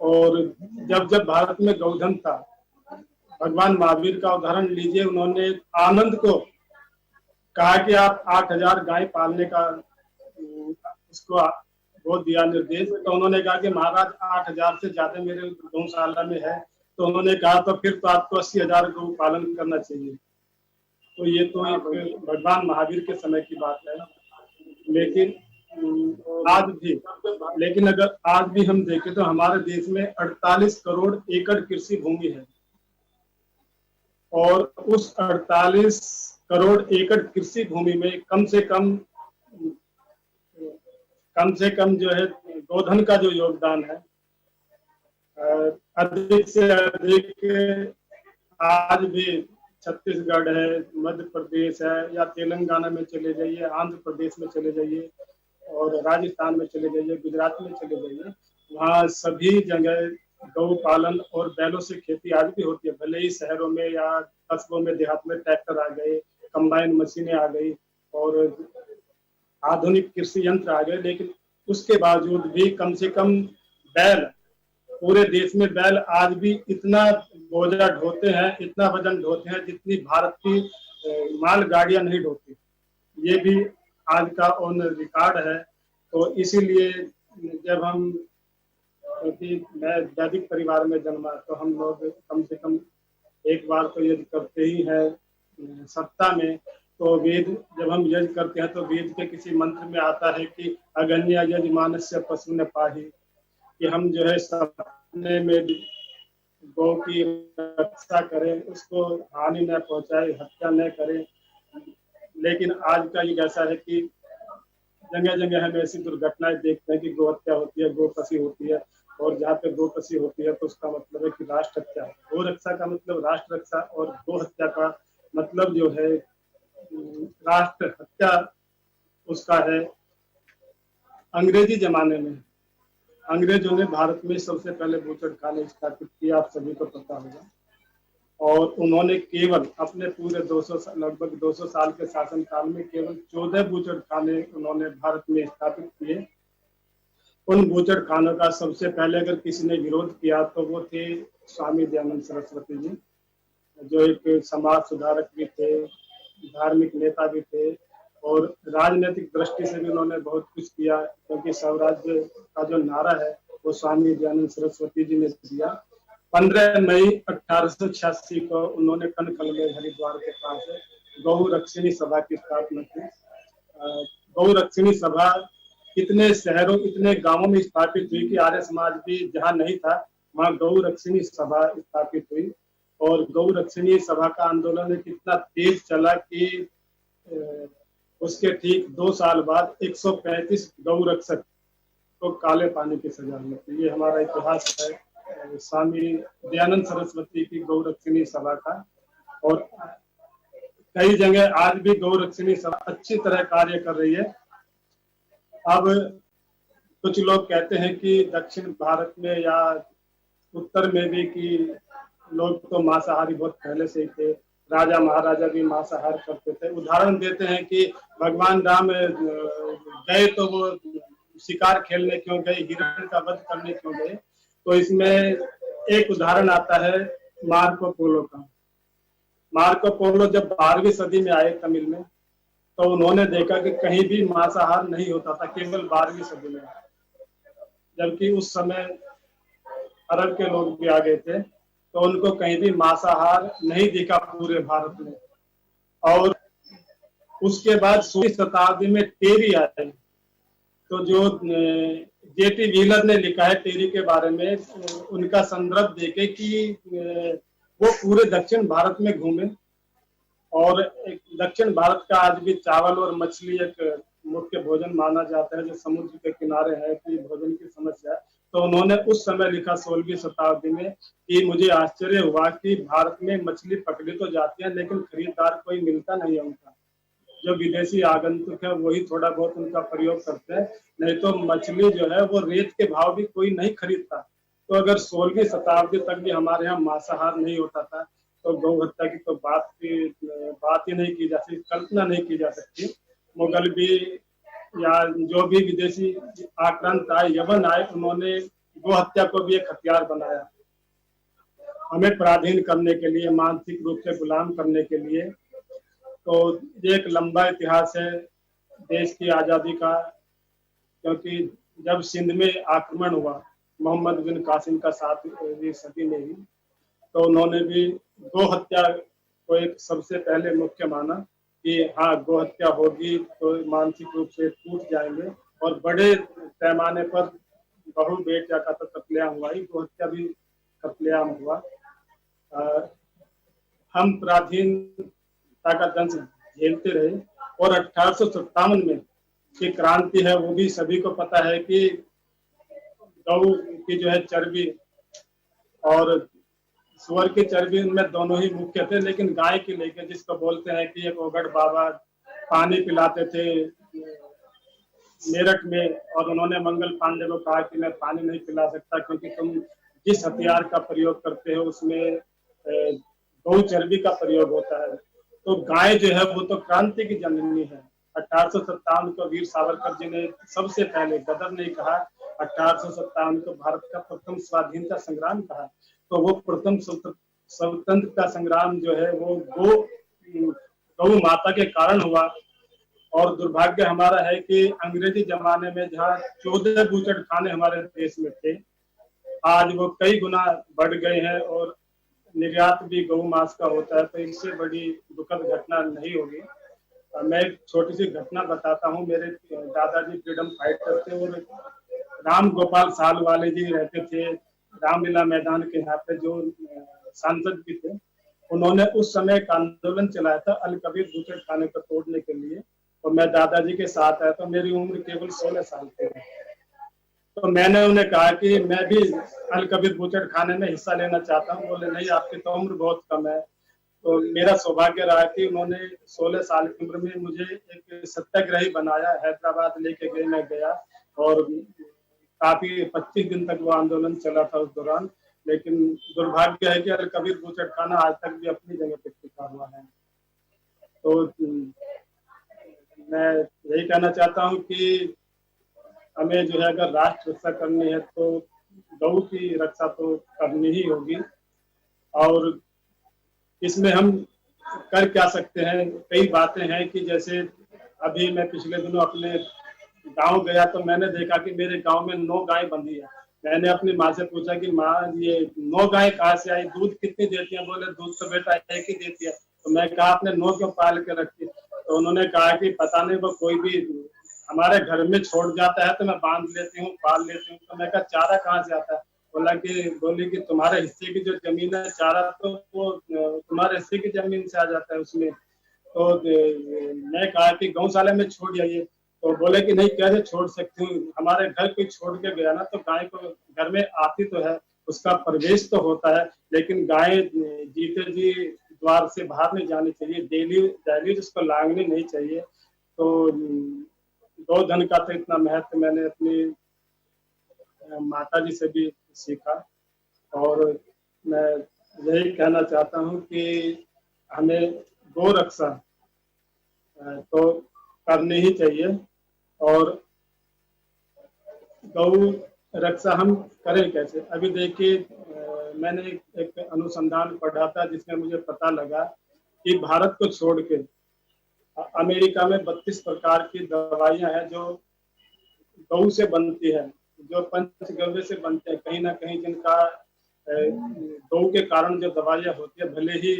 और जब जब भारत में गौधन था, भगवान महावीर का उदाहरण लीजिए, उन्होंने आनंद को कहा कि आप 8000 गाय पालने का उसको वो दिया निर्देश। तो उन्होंने कहा कि महाराज 8000 से ज्यादा मेरे गौशाला में है। तो उन्होंने कहा तो फिर तो आपको 80,000 गौ पालन करना चाहिए। तो ये तो एक भगवान महावीर के समय की बात है। लेकिन अगर आज भी हम देखें तो हमारे देश में 48 करोड़ एकड़ कृषि भूमि है, और उस 48 करोड़ एकड़ कृषि भूमि में कम से कम जो है गोधन का जो योगदान है, अधिक से अधिक आज भी छत्तीसगढ़ है, मध्य प्रदेश है, या तेलंगाना में चले जाइए, आंध्र प्रदेश में चले जाइए, और राजस्थान में चले जाइए, गुजरात में चले जाइए, वहाँ सभी जगह गौ पालन और बैलों से खेती आज भी होती है। भले ही शहरों में या कस्बों में देहात में ट्रैक्टर आ गए, कंबाइन मशीनें आ गई और आधुनिक कृषि यंत्र आ गए, लेकिन उसके बावजूद भी कम से कम बैल, पूरे देश में बैल आज भी इतना बोझा ढोते हैं, इतना वजन ढोते हैं जितनी भारत की माल गाड़ियां नहीं ढोती। ये भी आज का ऑन रिकॉर्ड है। तो इसीलिए जब हम, क्योंकि मैं वैदिक परिवार में जन्मा, तो हम लोग कम से कम एक बार तो यज्ञ करते ही हैं सप्ताह में। तो वेद जब हम यज्ञ करते हैं तो वेद के किसी मंत्र में आता है कि अगन्य यजमानस्य पशु न पाही, कि हम जो है सपने में गौ की रक्षा करें, उसको हानि न पहुंचाए, हत्या न करें। लेकिन आज का युग ऐसा है कि जगह जगह हम ऐसी दुर्घटनाएं देखते हैं कि गौ हत्या होती है, गोकशी होती है, और जहाँ पे गोकशी होती है तो उसका मतलब है कि राष्ट्र हत्या। गो रक्षा का मतलब राष्ट्र रक्षा, और गो हत्या का मतलब जो है राष्ट्र हत्या उसका है। अंग्रेजी जमाने में अंग्रेजों ने भारत में सबसे पहले बूचड़खाने स्थापित किए, आप सभी को पता होगा। और उन्होंने केवल अपने पूरे लगभग 200 साल के शासन काल में केवल 14 बूचड़खाने उन्होंने भारत में स्थापित किए। उन बूचड़खानों का सबसे पहले अगर किसी ने विरोध किया तो वो थे स्वामी दयानंद सरस्वती जी, जो एक समाज सुधारक भी थे, धार्मिक नेता भी थे, और राजनीतिक दृष्टि से भी उन्होंने बहुत कुछ किया, क्योंकि स्वराज्य का जो नारा है वो स्वामी दयानंद सरस्वती जी ने दिया। 15 मई 1886 को उन्होंने कनकल में हरिद्वार के पास गौ रक्षिणी सभा की स्थापना की। गौ रक्षिणी सभा इतने शहरों, इतने गांवों में स्थापित हुई कि आर्य समाज भी जहां नहीं था वहां गौ रक्षिणी सभा स्थापित हुई। और गौ रक्षिणी सभा का आंदोलन इतना तेज चला कि उसके ठीक 2 साल बाद 135 गौ रक्षक को काले पानी की सजा हुई। ये हमारा इतिहास है स्वामी दयानंद सरस्वती की गौ रक्षिणी सभा का। और कई जगह आज भी गौ रक्षिणी सभा अच्छी तरह कार्य कर रही है। अब कुछ लोग कहते हैं कि दक्षिण भारत में या उत्तर में भी कि लोग तो मांसाहारी बहुत पहले से ही थे, राजा महाराजा भी मांसाहार करते थे। उदाहरण देते हैं कि भगवान राम गए तो वो शिकार खेलने क्यों गए, हिरण का वध करने क्यों गए। तो इसमें एक उदाहरण आता है मार्को पोलो का। मार्को पोलो जब 12वीं सदी में आए तमिल में, तो उन्होंने देखा कि कहीं भी मांसाहार नहीं होता था, केवल 12वीं सदी में, जबकि उस समय अरब के लोग भी आ गए थे, तो उनको कहीं भी मांसाहार नहीं दिखा पूरे भारत में। और उसके बाद 16वीं शताब्दी में टेरी आए, तो जो जेटी व्हीलर ने लिखा है टेरी के बारे में, उनका संदर्भ देके कि वो पूरे दक्षिण भारत में घूमे, और एक दक्षिण भारत का आज भी चावल और मछली एक मुख्य भोजन माना जाता है, जो समुद्र के किनारे है कि भोजन की समस्या है। तो उन्होंने उस समय लिखा 16वीं शताब्दी में कि मुझे आश्चर्य हुआ कि भारत में मछली पकड़ी तो जाती है, लेकिन खरीदार कोई मिलता नहीं है उनका। जो विदेशी आगंतुक है वही थोड़ा बहुत उनका प्रयोग करते हैं, नहीं तो मछली जो है वो रेत के भाव भी कोई नहीं खरीदता। तो अगर 16वीं शताब्दी तक भी हमारे यहाँ मांसाहार नहीं होता था, तो गौ हत्या की तो बात ही नहीं की जा सकती, कल्पना नहीं की जा सकती। मुगल भी या जो भी विदेशी आक्रांत आए, यवन आए, उन्होंने गौ हत्या को भी एक हथियार बनाया, हमें पराधीन करने के लिए, मानसिक रूप से गुलाम करने के लिए। तो ये एक लंबा इतिहास है देश की आज़ादी का, क्योंकि जब सिंध में आक्रमण हुआ मोहम्मद बिन कासिम का 7वीं सदी में ही, तो उन्होंने भी गौ हत्या को एक सबसे पहले मुख्य माना कि हाँ, गौ हत्या होगी तो मानसिक रूप से टूट जाएंगे, और बड़े पैमाने पर बहु बेटिया का तो कत्लेआम हुआ ही, गौ हत्या भी कत्लेआम हुआ। हम पराधीनता का दंश झेलते रहे, और 1857 में की क्रांति है, वो भी सभी को पता है कि गौ की जो है चर्बी और सुअर की चर्बी, उनमें दोनों ही मुख्य थे, लेकिन गाय की लेके, जिसको बोलते हैं कि एक ओगड़ बाबा पानी पिलाते थे मेरठ में, और उन्होंने मंगल पांडे को कहा कि मैं पानी नहीं पिला सकता क्योंकि तुम जिस हथियार का प्रयोग करते हो उसमें गौ चर्बी का प्रयोग होता है। तो गाय जो है वो तो क्रांति की जननी है। 1857 को वीर सावरकर जी ने सबसे पहले, गदर नहीं कहा, 1857 को भारत का प्रथम स्वाधीनता संग्राम कहा। तो वो प्रथम स्वतंत्रता संग्राम जो है वो गौ माता के कारण हुआ। और दुर्भाग्य हमारा है कि अंग्रेजी जमाने में जहाँ 14 बूचड़ खाने हमारे देश में थे, आज वो कई गुना बढ़ गए हैं, और निर्यात भी गौ मांस का होता है, तो इससे बड़ी दुखद घटना नहीं होगी। मैं एक छोटी सी घटना बताता हूँ। मेरे दादाजी फ्रीडम फाइटर थे, और राम गोपाल साल वाले जी रहते थे रामलीला मैदान के यहाँ पे, जो सांसद भी थे। उन्होंने उस समय एक आंदोलन चलाया था अल कबीर बूचड़ खाने को तोड़ने के लिए, और मैं दादाजी के साथ आया, तो मेरी उम्र केवल 16 साल की थी। तो मैंने उन्हें कहा कि मैं भी अल कबीर बूचड़ खाने में हिस्सा लेना चाहता हूँ। बोले नहीं, आपकी तो उम्र बहुत कम है। तो मेरा सौभाग्य रहा कि उन्होंने 16 साल की उम्र में मुझे एक सत्याग्रही बनाया, हैदराबाद लेके गए, मैं गया, और काफी 25 दिन तक वो आंदोलन चला था उस दौरान। लेकिन दुर्भाग्य है कि अल कबीर बूचड़ खाना आज तक भी अपनी जगह पे टिका हुआ है। तो मैं यही कहना चाहता हूँ कि हमें जो है अगर राष्ट्र रक्षा करनी है तो गौ की रक्षा तो करनी ही होगी। और इसमें हम कर क्या सकते हैं, कई बातें हैं कि जैसे अभी मैं पिछले दिनों अपने गांव गया, तो मैंने देखा कि मेरे गांव में 9 गाय बंधी है। मैंने अपनी माँ से पूछा कि माँ, ये 9 गाय कहाँ से आई, दूध कितनी देती है? बोले दूध तो बेटा एक ही देती है। तो मैं कहा आपने 9 क्यों पाल के रखी? तो उन्होंने कहा कि पता नहीं, वो कोई भी हमारे घर में छोड़ जाता है तो मैं बांध लेती हूँ, पाल लेती हूँ। तो मैं कहा चारा कहाँ से आता है? बोली कि तुम्हारे हिस्से की जो जमीन है, चारा तो वो तुम्हारे हिस्से की जमीन से आ जाता है उसमें। तो मैं कहा कि गौशाला में छोड़ जाइए। तो बोले कि नहीं, कैसे छोड़ सकती हूँ, हमारे घर कोई छोड़ के गया ना तो गाय को घर में आती तो है, उसका प्रवेश तो होता है, लेकिन गाय जीते जी द्वार से बाहर नहीं जानी चाहिए, डेली उसको लांगनी नहीं चाहिए। तो गौधन का तो इतना महत्व मैंने अपनी माता जी से भी सीखा। और मैं यही कहना चाहता हूँ कि हमें गौ रक्षा तो करनी ही चाहिए। और गौ रक्षा हम करें कैसे? अभी देखिए, मैंने एक अनुसंधान पढ़ा था जिसमें मुझे पता लगा कि भारत को छोड़ के अमेरिका में 32 प्रकार की दवाइयां हैं जो गौ से बनती है, जो पंचगव्य से बनते हैं। कहीं ना कहीं जिनका गौ के कारण जो दवाइयां होती है, भले ही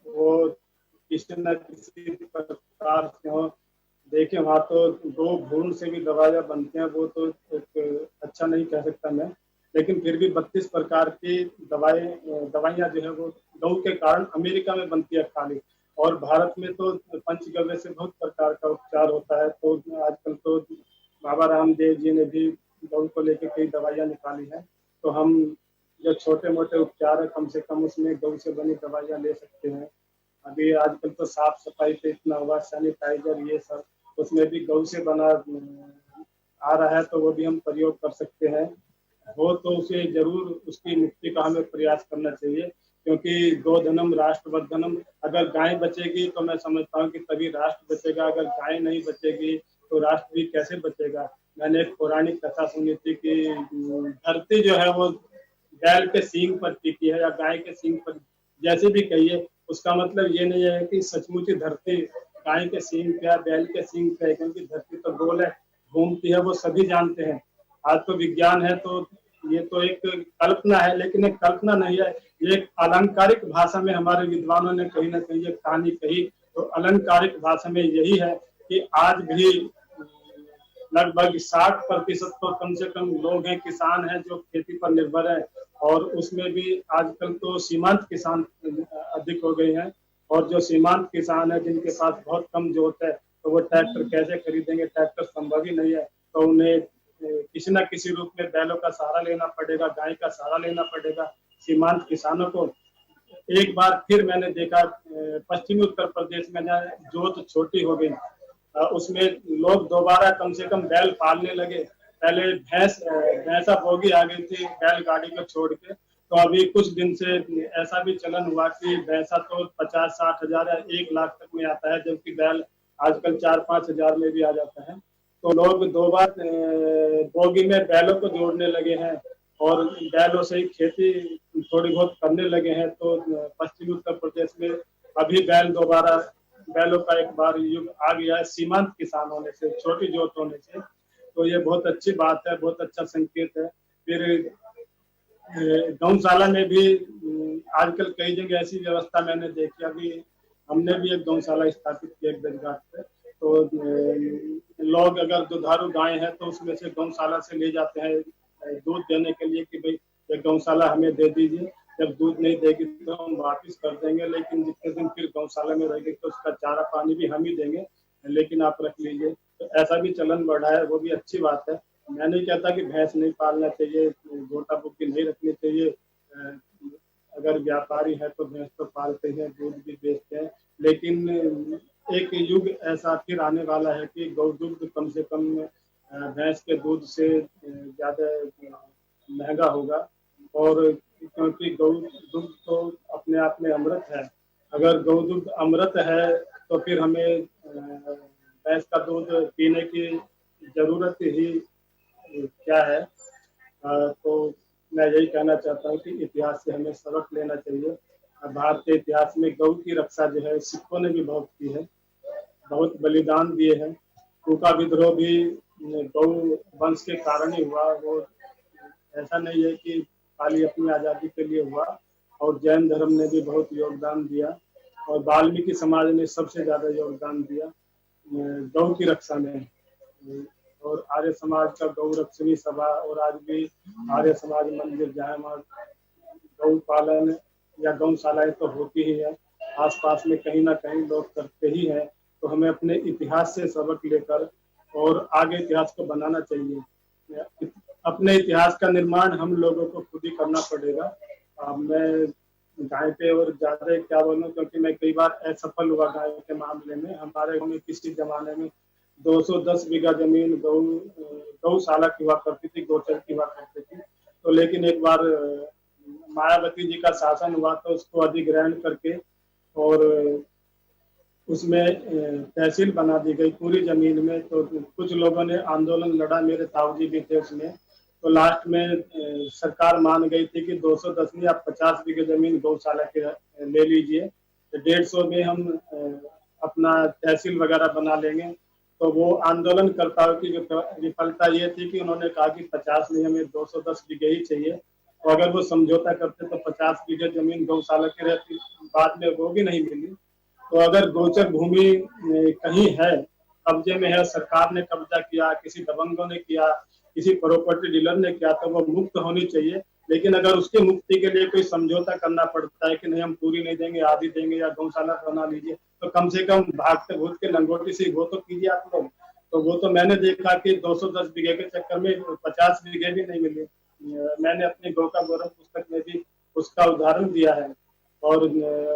वो किसी न किसी प्रकार से हो, देखें वहाँ तो गौ भ्रूण से भी दवाइयां बनते हैं, वो तो एक अच्छा नहीं कह सकता मैं, लेकिन फिर भी 32 प्रकार की दवाइयां जो है वो गौ के कारण अमेरिका में बनती है खाली। और भारत में तो पंचगव्य से बहुत प्रकार का उपचार होता है। तो आजकल तो बाबा रामदेव जी ने भी गौ को लेकर कई दवाइयां निकाली हैं। तो हम जो छोटे मोटे उपचार है, कम से कम उसमें गौ से बनी दवाइयां ले सकते हैं। अभी आजकल तो साफ सफाई पे इतना हुआ, सैनिटाइजर ये सब, उसमें भी गौ से बना आ रहा है, तो वो भी हम प्रयोग कर सकते हैं। हो तो उसे जरूर उसकी मुक्ति का हमें प्रयास करना चाहिए, क्योंकि गोधनम राष्ट्रवर्धनम। अगर गाय बचेगी तो मैं समझता हूँ कि तभी राष्ट्र बचेगा। अगर गाय नहीं बचेगी तो राष्ट्र भी कैसे बचेगा? मैंने एक पौराणिक कथा सुनी थी कि धरती जो है वो बैल के सींग पर टिकी है या गाय के सींग पर, जैसे भी कहिए, उसका मतलब ये नहीं है कि सचमुच धरती गाय के सींग पे या बैल के सींग पे है, क्योंकि धरती तो गोल है, घूमती है, वो सभी जानते हैं। आज तो विज्ञान है, तो ये तो एक कल्पना है, लेकिन एक कल्पना नहीं है, ये एक अलंकारिक भाषा में हमारे विद्वानों ने कहीं ना कहीं ये कहानी कही। तो अलंकारिक भाषा में यही है कि आज भी लगभग 60% तो कम से कम लोग हैं, किसान हैं, जो खेती पर निर्भर है। और उसमें भी आजकल तो सीमांत किसान अधिक हो गए हैं। और जो सीमांत किसान है, जिनके पास बहुत कम जोत है, तो वो ट्रैक्टर कैसे खरीदेंगे? ट्रैक्टर संभव ही नहीं है। तो उन्हें किसी न किसी रूप में बैलों का सहारा लेना पड़ेगा, गाय का सहारा लेना पड़ेगा सीमांत किसानों को। एक बार फिर मैंने देखा पश्चिमी उत्तर प्रदेश में जोत छोटी हो गई, उसमें लोग दोबारा कम से कम बैल पालने लगे। पहले भैंसा बोगी आ गई थी बैलगाड़ी को छोड़ के, तो अभी कुछ दिन से ऐसा भी चलन हुआ कि भैंसा तो 50-60 हजार या 1 लाख तक में आता है, जबकि बैल आजकल 4-5 हजार में भी आ जाता है। तो लोग दो बार बोगी में बैलों को जोड़ने लगे हैं और बैलों से ही खेती थोड़ी बहुत करने लगे हैं। तो पश्चिमी उत्तर प्रदेश में अभी बैलों का एक बार युग आ गया है, सीमांत किसान होने से, छोटी जोत होने से। तो ये बहुत अच्छी बात है, बहुत अच्छा संकेत है। फिर गौशाला में भी आजकल कई जगह ऐसी व्यवस्था मैंने देखी। अभी हमने भी एक गौशाला स्थापित की एक बेलघाट पे। तो लोग अगर दुधारू गाय है तो उसमें से गौशाला से ले जाते हैं दूध देने के लिए कि भाई ये गौशाला हमें दे दीजिए, जब दूध नहीं देगी तो हम वापिस कर देंगे, लेकिन जितने दिन फिर गौशाला में रहेगी तो उसका चारा पानी भी हम ही देंगे, लेकिन आप रख लीजिए। तो ऐसा भी चलन बढ़ा है, वो भी अच्छी बात है। मैं नहीं कहता कि भैंस नहीं पालना चाहिए, गोटा बुक्की नहीं रखनी चाहिए। अगर व्यापारी है तो भैंस तो पालते हैं, दूध भी बेचते हैं, लेकिन एक युग ऐसा फिर आने वाला है कि गौ दूध कम से कम भैंस के दूध से ज्यादा महंगा होगा। और क्योंकि गौ दूध तो अपने आप में अमृत है। अगर गौ दूध अमृत है तो फिर हमें भैंस का दूध पीने की जरूरत ही क्या है? तो मैं यही कहना चाहता हूँ कि इतिहास से हमें सबक लेना चाहिए। भारतीय इतिहास में गौ की रक्षा जो है सिखों ने भी बहुत की है, बहुत बलिदान दिए हैं। कूका विद्रोह भी गौ वंश के कारण ही हुआ। वो ऐसा नहीं है कि खाली अपनी आजादी के लिए हुआ। और जैन धर्म ने भी बहुत योगदान दिया, और वाल्मीकि समाज ने सबसे ज्यादा योगदान दिया गौ की रक्षा में। और आर्य समाज का गौ रक्षणी सभा, और आज भी आर्य समाज मंदिर जहाँ गौ पालन या गौशालाएं तो होती ही है, आसपास में कहीं ना कहीं लोग करते ही हैं। तो हमें अपने इतिहास से सबक लेकर और आगे इतिहास को बनाना चाहिए। अपने इतिहास का निर्माण हम लोगों को खुद ही करना पड़ेगा। मैं गाय पे और ज्यादा क्या बोलूं, क्योंकि मैं कई बार असफल हुआ गाय के मामले में। हमारे गाँव में किसी जमाने में 210 बीघा जमीन गौशाला की हुआ करती थी, गोचर की हुआ करती थी। तो लेकिन एक बार मायावती जी का शासन हुआ तो उसको अधिग्रहण करके और उसमें तहसील बना दी गई पूरी जमीन में। तो कुछ लोगों ने आंदोलन लड़ा, मेरे ताऊजी भी थे उसमें। तो लास्ट में सरकार मान गई थी कि 210 नहीं, आप 50 बीघे जमीन गौशाला के ले लीजिए, 150 में हम अपना तहसील वगैरह बना लेंगे। तो वो आंदोलनकर्ताओं की विफलता ये थी कि उन्होंने कहा कि 50 नहीं, हमें 210 बीघे ही चाहिए। तो अगर वो समझौता करते तो 50 बीघे जमीन गौशाला की रहती, बाद में वो भी नहीं मिली। तो अगर गोचर भूमि कहीं है, कब्जे में है, सरकार ने कब्जा किया, किसी दबंगों ने किया, किसी प्रॉपर्टी डीलर ने किया, तो वो मुक्त होनी चाहिए। लेकिन अगर उसके मुक्ति के लिए कोई समझौता करना पड़ता है कि नहीं हम पूरी नहीं देंगे, आधी देंगे या गौशाला बना लीजिए, तो कम से कम भागते भूत के लंगोटी से वो तो कीजिए आप लोग। तो वो तो मैंने देखा कि 210 बीघे के चक्कर में 50 बीघे भी नहीं मिले। मैंने अपनी गौ का गौरव पुस्तक में भी उसका उदाहरण दिया है। और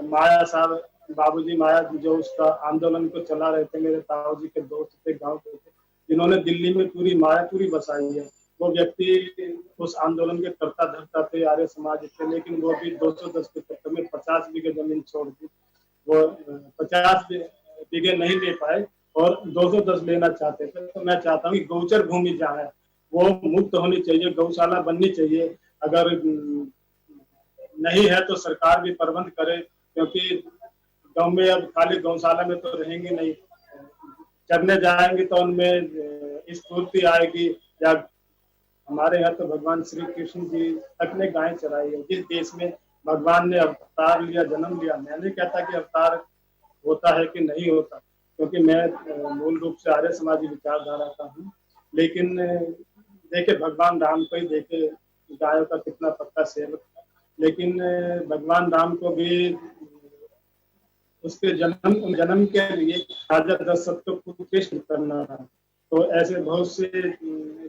माया साहब, बाबूजी माया जो उसका आंदोलन को चला रहे थे, मेरे ताऊजी के दोस्त थे, गांव के थे, जिन्होंने दिल्ली में पूरी मायापुरी बसाई है। वो व्यक्ति उस आंदोलन के कर्ता धर्ता थे, आर्य समाज थे, लेकिन वो भी 210 के चक्कर में 50 बीघे जमीन छोड़ दी। वो 50 बीघे नहीं ले पाए और 210 लेना चाहते थे। तो मैं चाहता हूँ कि गौचर भूमि जहाँ है वो मुक्त होनी चाहिए, गौशाला बननी चाहिए। अगर नहीं है तो सरकार भी प्रबंध करे, क्योंकि गांव में अब खाली गौशाला में तो रहेंगे नहीं, चरने जाएंगे तो उनमें स्फूर्ति आएगी। या हमारे यहाँ तो भगवान श्री कृष्ण जी तक ने गाय चराई है। जिस देश में भगवान ने अवतार लिया, जन्म लिया, मैं नहीं कहता कि अवतार होता है कि नहीं होता, क्योंकि मैं मूल रूप से आर्य समाजी विचारधारा का हूँ। लेकिन देखे भगवान राम को ही देखे, गायों का कितना पक्का सेवक था। लेकिन भगवान राम को भी उसके जन्म के लिए राजा दशरथ को पुत्रेष्ट करना था। तो ऐसे बहुत से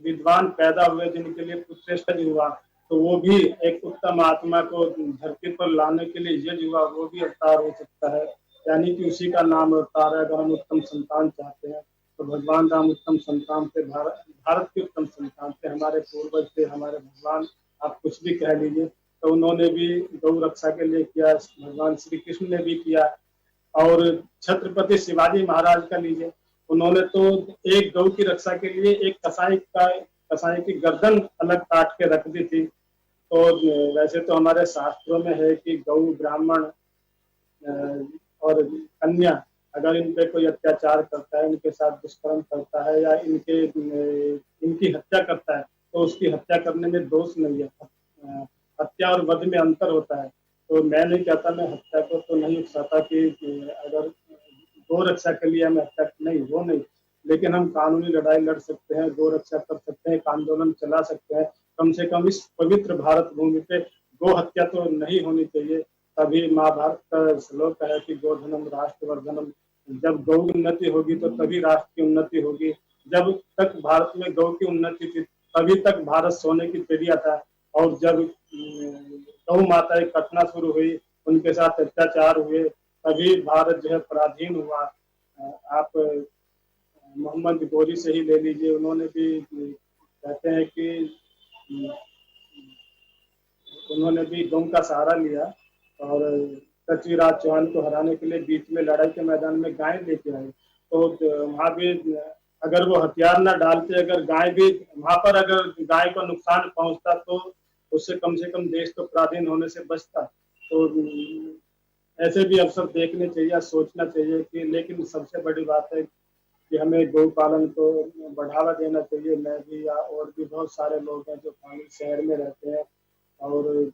विद्वान पैदा हुए जिनके लिए पुत्रेष्ट हुआ। तो वो भी एक उत्तम आत्मा को धरती पर लाने के लिए यज्ञ हुआ, वो भी अवतार हो सकता है। यानी कि उसी का नाम अवतार है। अगर हम उत्तम संतान चाहते हैं तो भगवान राम उत्तम संतान थे, भारत के उत्तम संतान थे, हमारे पूर्वज थे, हमारे भगवान, आप कुछ भी कह लीजिए। तो उन्होंने भी गौ रक्षा के लिए किया, भगवान श्री कृष्ण ने भी किया। और छत्रपति शिवाजी महाराज का लीजिए, उन्होंने तो एक गौ की रक्षा के लिए एक कसाई की गर्दन अलग काट के रख दी थी। तो वैसे तो हमारे शास्त्रों में है कि गौ, ब्राह्मण और कन्या अगर इन पे कोई अत्याचार करता है, इनके साथ दुष्कर्म करता है या इनकी हत्या करता है, तो उसकी हत्या करने में दोष नहीं है। हत्या और वध में अंतर होता है। तो मैं नहीं कहता, मैं हत्या को तो नहीं उकसाता कि अगर गौ रक्षा के लिए हमें हत्या नहीं, वो नहीं। लेकिन हम कानूनी लड़ाई लड़ सकते हैं, गौ रक्षा कर सकते हैं, एक आंदोलन चला सकते हैं। कम से कम इस पवित्र भारत भूमि पे गौ हत्या तो नहीं होनी चाहिए। तभी महाभारत का श्लोक है कि गोधनम राष्ट्रवर्धनम। जब गौ की उन्नति होगी तो तभी राष्ट्र की उन्नति होगी। जब तक भारत में गौ की उन्नति थी तभी तक भारत सोने की चिड़िया था। और जब गौ माताएं कटना शुरू हुई, उनके साथ अत्याचार हुए, तभी भारत जो है पराधीन हुआ। आप मोहम्मद गोरी से ही ले लीजिए, उन्होंने भी कहते हैं कि उन्होंने भी गौ का सहारा लिया और पृथ्वीराज चौहान को हराने के लिए बीच में लड़ाई के मैदान में गाय लेके आए। तो वहां भी अगर वो हथियार ना डालते, अगर गाय भी वहां पर अगर गाय को नुकसान पहुंचता तो उससे कम से कम देश तो पराधीन होने से बचता। तो ऐसे भी अवसर देखने चाहिए, सोचना चाहिए कि, लेकिन सबसे बड़ी बात है कि हमें गौ पालन को बढ़ावा देना चाहिए। मैं भी या और भी बहुत सारे लोग हैं जो पानी शहर में रहते हैं। और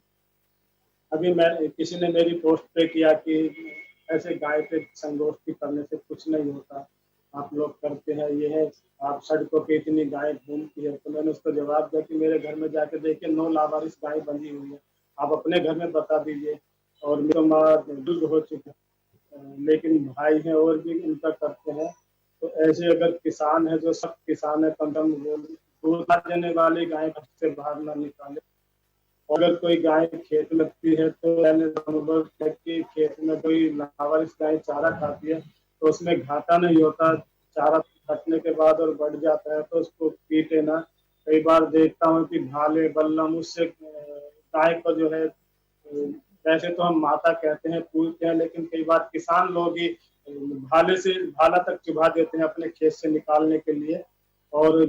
अभी मैं किसी ने मेरी पोस्ट पे किया कि ऐसे गाय पे संगोष्ठी करने से कुछ नहीं होता, आप लोग करते हैं, ये है, आप सड़कों पे इतनी गाय घूमती है। तो मैंने उसको जवाब दिया कि मेरे घर में जाके देखिए 9 लावारिस गाय बंधी हुई है, आप अपने घर में बता दीजिए। और मेरी माँ बुजुर्ग हो चुकी है, लेकिन भाई हैं और भी इनका करते हैं। तो ऐसे अगर किसान है, जो सब किसान है, कम दूध देने वाली गाय घर से बाहर ना निकाले। अगर कोई गाय खेत में लगती है तो मैंने अनुभव किया कि खेत में कोई लावारिस गाय चारा खाती है तो उसमें घाटा नहीं होता, चारा कटने के बाद और बढ़ जाता है तो उसको पीटे ना। कई बार देखता हूँ कि भाले बल्लम उससे गाय को जो है वैसे तो हम माता कहते हैं, पूजते हैं, लेकिन कई बार किसान लोग ही भाला तक चुभा देते हैं अपने खेत से निकालने के लिए। और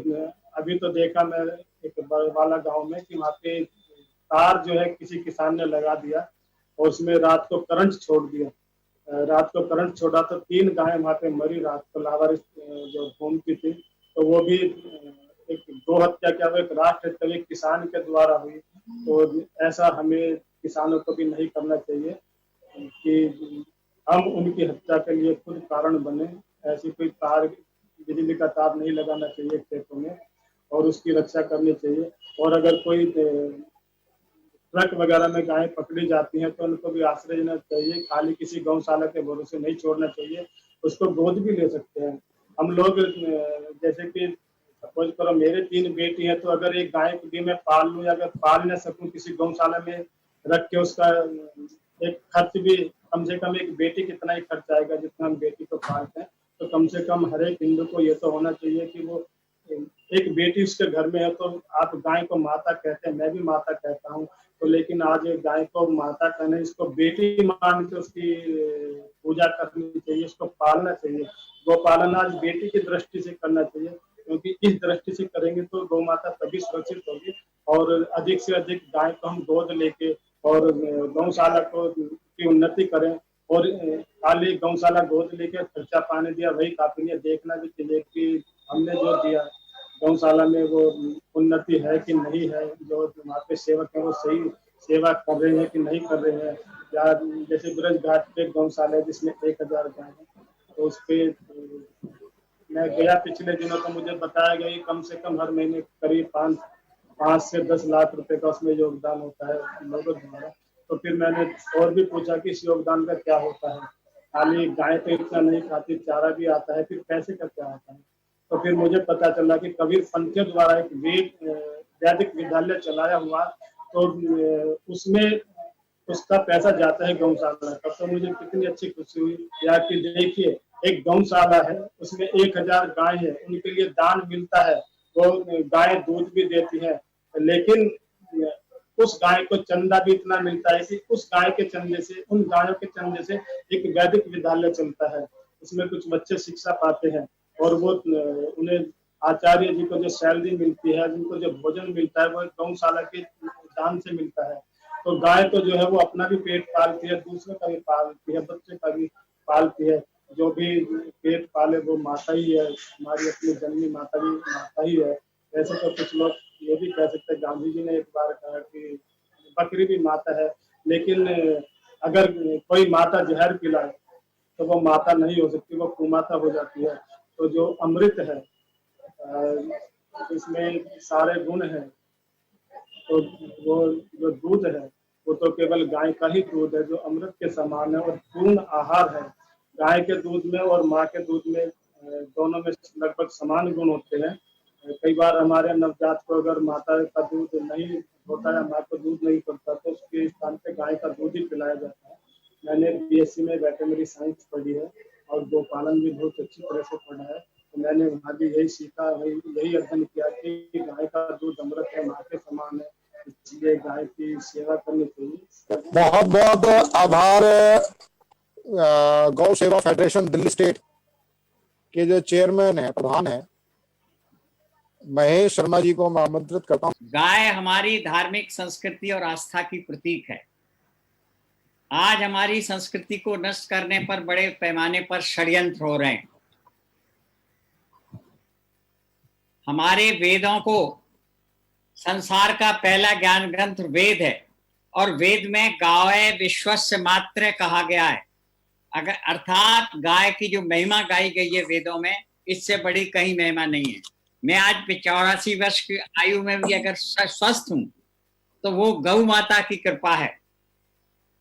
अभी तो देखा मैं एक वाला गांव में कि वहाँ पे तार जो है किसी किसान ने लगा दिया और उसमें रात को करंट छोड़ दिया। रात को करंट छोड़ा तो 3 गाय वहाँ पे मरी रात को, लावारिस जो घूमती थी। तो वो भी एक गौ हत्या क्या, वो एक राष्ट्र हत्या एक किसान के द्वारा हुई। तो ऐसा हमें किसानों को भी नहीं करना चाहिए कि हम उनकी हत्या के लिए खुद कारण बने। ऐसी कोई तार, बिजली का तार नहीं लगाना चाहिए खेतों में और उसकी रक्षा करनी चाहिए। और अगर कोई ट्रक वगैरह में गायें पकड़ी जाती हैं तो उनको भी आश्रय देना चाहिए, खाली किसी गौशाला के भरोसे नहीं छोड़ना चाहिए, उसको गोद भी ले सकते हैं हम लोग। जैसे कि सपोज करो मेरे 3 बेटी हैं, तो अगर एक गाय को भी मैं पाल लूँ या अगर पाल न सकूँ किसी गौशाला में रख के, उसका एक खर्च भी कम से कम, एक बेटी कितना ही खर्च आएगा जितना हम बेटी को पालते हैं। तो कम से कम हर एक हिंदू को ये तो होना चाहिए कि वो एक बेटी उसके घर में है। तो आप गाय को माता कहते हैं, मैं भी माता कहता हूँ, तो लेकिन आज गाय को माता कहने, इसको बेटी मान के उसकी पूजा करनी चाहिए, उसको पालना चाहिए। गोपालन आज बेटी की दृष्टि से करना चाहिए, क्योंकि इस दृष्टि से करेंगे तो गौ माता तभी सुरक्षित होगी। और अधिक से अधिक गाय को हम गोद लेके और गौशाला को की उन्नति करें। और खाली गौशाला गोद लेके खर्चा पानी दिया वही काफी नहीं है, देखना भी चाहिए कि हमने जो दिया गौशाला में वो उन्नति है कि नहीं है, जो वहाँ पे सेवक है वो सही सेवा कर रहे हैं कि नहीं कर रहे हैं। या जैसे ब्रज घाट पे गौशाला है जिसमें 1000 गाय है, तो उस पे मैं गया पिछले दिनों, तो मुझे बताया गया कि कम से कम हर महीने करीब 5 से 10 लाख रुपए का उसमें योगदान होता है लोगों द्वारा। तो फिर मैंने और भी पूछा कि इस योगदान का क्या होता है, खाली गाय तो इतना नहीं खाती, चारा भी आता है, फिर पैसे का क्या होता है। तो फिर मुझे पता चला कि कबीर पंथियों द्वारा एक वैदिक विद्यालय चलाया हुआ, तो उसमें उसका पैसा जाता है गौशाला। तब तो मुझे कितनी अच्छी खुशी हुई यार कि देखिए एक गौशाला है, उसमें 1000 गाय है, उनके लिए दान मिलता है, वो गाय दूध भी देती है, लेकिन उस गाय को चंदा भी इतना मिलता है कि उस गाय के चंदे से, उन गायों के चंदे से एक वैदिक विद्यालय चलता है। उसमें कुछ बच्चे शिक्षा पाते हैं और वो उन्हें आचार्य जी को जो सैलरी मिलती है, उनको जो भोजन मिलता है, वो गौशाला के दान से मिलता है। तो गाय तो जो है वो अपना भी पेट पालती है, दूसरे का भी पालती है, बच्चे का भी पालती है। जो भी पेट पाले वो माता ही है, हमारी अपनी जन्मी माता भी माता ही है। वैसे तो कुछ लोग ये भी कह सकते हैं, गांधी जी ने एक बार कहा कि बकरी भी माता है, लेकिन अगर कोई माता जहर पिलाए तो वो माता नहीं हो सकती, वो कुमाता हो जाती है। तो जो अमृत है इसमें सारे गुण हैं, तो वो जो दूध है वो तो केवल गाय का ही दूध है जो अमृत के समान है और पूर्ण आहार है। गाय के दूध में और माँ के दूध में दोनों में लगभग समान गुण होते हैं। कई बार हमारे नवजात को अगर माता का दूध नहीं होता है, माँ को दूध नहीं पड़ता, तो उसके स्थान पे गाय का दूध ही पिलाया जाता है। मैंने बीएससी में वेटरनरी साइंस पढ़ी है और गोपालन भी बहुत अच्छी तरह से पढ़ा है, तो मैंने वहाँ भी यही सीखा, यही अध्ययन किया कि गाय का दूध अमृत है, माँ के समान है, इसलिए गाय की सेवा करनी चाहिए। बहुत बहुत आभार गौ सेवा फेडरेशन दिल्ली स्टेट के जो चेयरमैन है, प्रधान है, महेश शर्मा जी को मैं आमंत्रित करता हूँ। गाय हमारी धार्मिक संस्कृति और आस्था की प्रतीक है। आज हमारी संस्कृति को नष्ट करने पर बड़े पैमाने पर षड्यंत्र हो रहे हैं। हमारे वेदों को, संसार का पहला ज्ञान ग्रंथ वेद है और वेद में गाय विश्वस्य मात्र कहा गया है। अगर अर्थात गाय की जो महिमा गाई गई है वेदों में, इससे बड़ी कहीं महिमा नहीं है। मैं आज 84 वर्ष की आयु में भी अगर स्वस्थ हूं तो वो गौ माता की कृपा है।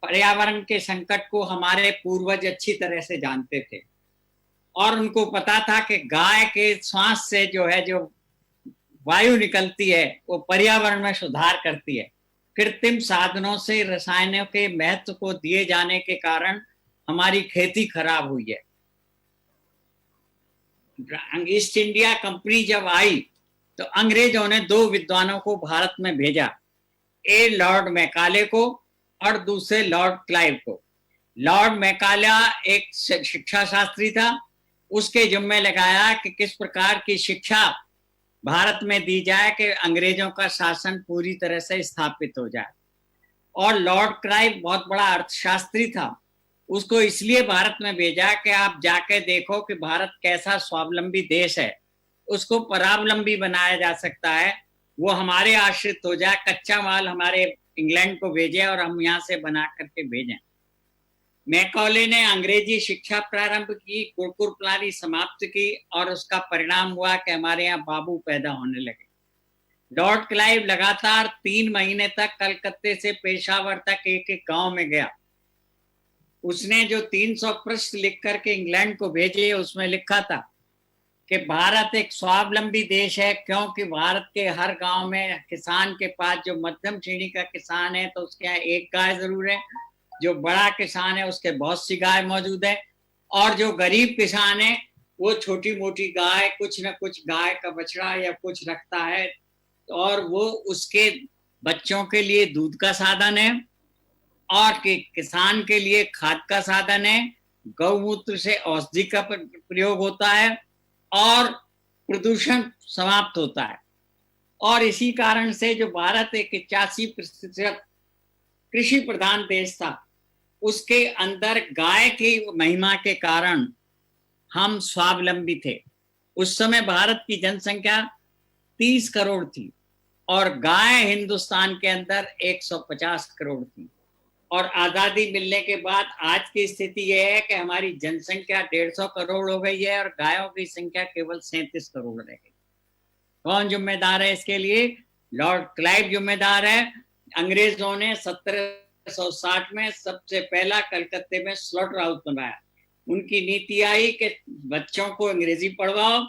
पर्यावरण के संकट को हमारे पूर्वज अच्छी तरह से जानते थे और उनको पता था कि गाय के श्वास से जो है जो वायु निकलती है वो पर्यावरण में सुधार करती है। कृत्रिम साधनों से रसायनों के महत्व को दिए जाने के कारण हमारी खेती खराब हुई है। ईस्ट इंडिया कंपनी जब आई तो अंग्रेजों ने 2 विद्वानों को भारत में भेजा, ए लॉर्ड मैकाले को और दूसरे लॉर्ड क्लाइव को। लॉर्ड मैकाला एक शिक्षा शास्त्री था, उसके जिम्मे लगाया कि किस प्रकार की शिक्षा भारत में दी जाए कि अंग्रेजों का शासन पूरी तरह से स्थापित हो जाए। और लॉर्ड क्लाइव बहुत बड़ा अर्थशास्त्री था, उसको इसलिए भारत में भेजा कि आप जाके देखो कि भारत कैसा स्वावलंबी देश है, उसको परावलंबी बनाया जा सकता है, वो हमारे आश्रित हो जाए, कच्चा माल हमारे इंग्लैंड को भेजे और हम यहाँ से बना करके भेजें। मैकॉले ने अंग्रेजी शिक्षा प्रारंभ की, गुरुकुल प्रणाली समाप्त की और उसका परिणाम हुआ कि हमारे यहाँ बाबू पैदा होने लगे। लॉर्ड क्लाइव लगातार 3 महीने तक कलकत्ते से पेशावर तक एक एक गांव में गया। उसने जो 300 पृष्ठ लिख करके इंग्लैंड को भेजे, उसमें लिखा था कि भारत एक स्वावलंबी देश है, क्योंकि भारत के हर गांव में किसान के पास, जो मध्यम श्रेणी का किसान है तो उसके यहाँ एक गाय जरूर है, जो बड़ा किसान है उसके बहुत सी गाय मौजूद है, और जो गरीब किसान है वो छोटी मोटी गाय, कुछ न कुछ गाय का बछड़ा या कुछ रखता है, और वो उसके बच्चों के लिए दूध का साधन है और किसान के लिए खाद का साधन है, गौमूत्र से औषधि का प्रयोग होता है और प्रदूषण समाप्त होता है। और इसी कारण से जो भारत एक 81% कृषि प्रधान देश था, उसके अंदर गाय की महिमा के कारण हम स्वावलंबी थे। उस समय भारत की जनसंख्या 30 करोड़ थी और गाय हिंदुस्तान के अंदर 150 करोड़ थी। और आजादी मिलने के बाद आज की स्थिति यह है कि हमारी जनसंख्या 150 करोड़ हो गई है और गायों की संख्या केवल 37 करोड़ रह गई। कौन जिम्मेदार है इसके लिए? लॉर्ड क्लाइव जिम्मेदार है। अंग्रेजों ने 1760 में सबसे पहला कलकत्ते में स्लॉटर हाउस बनाया। उनकी नीति आई कि बच्चों को अंग्रेजी पढ़वाओ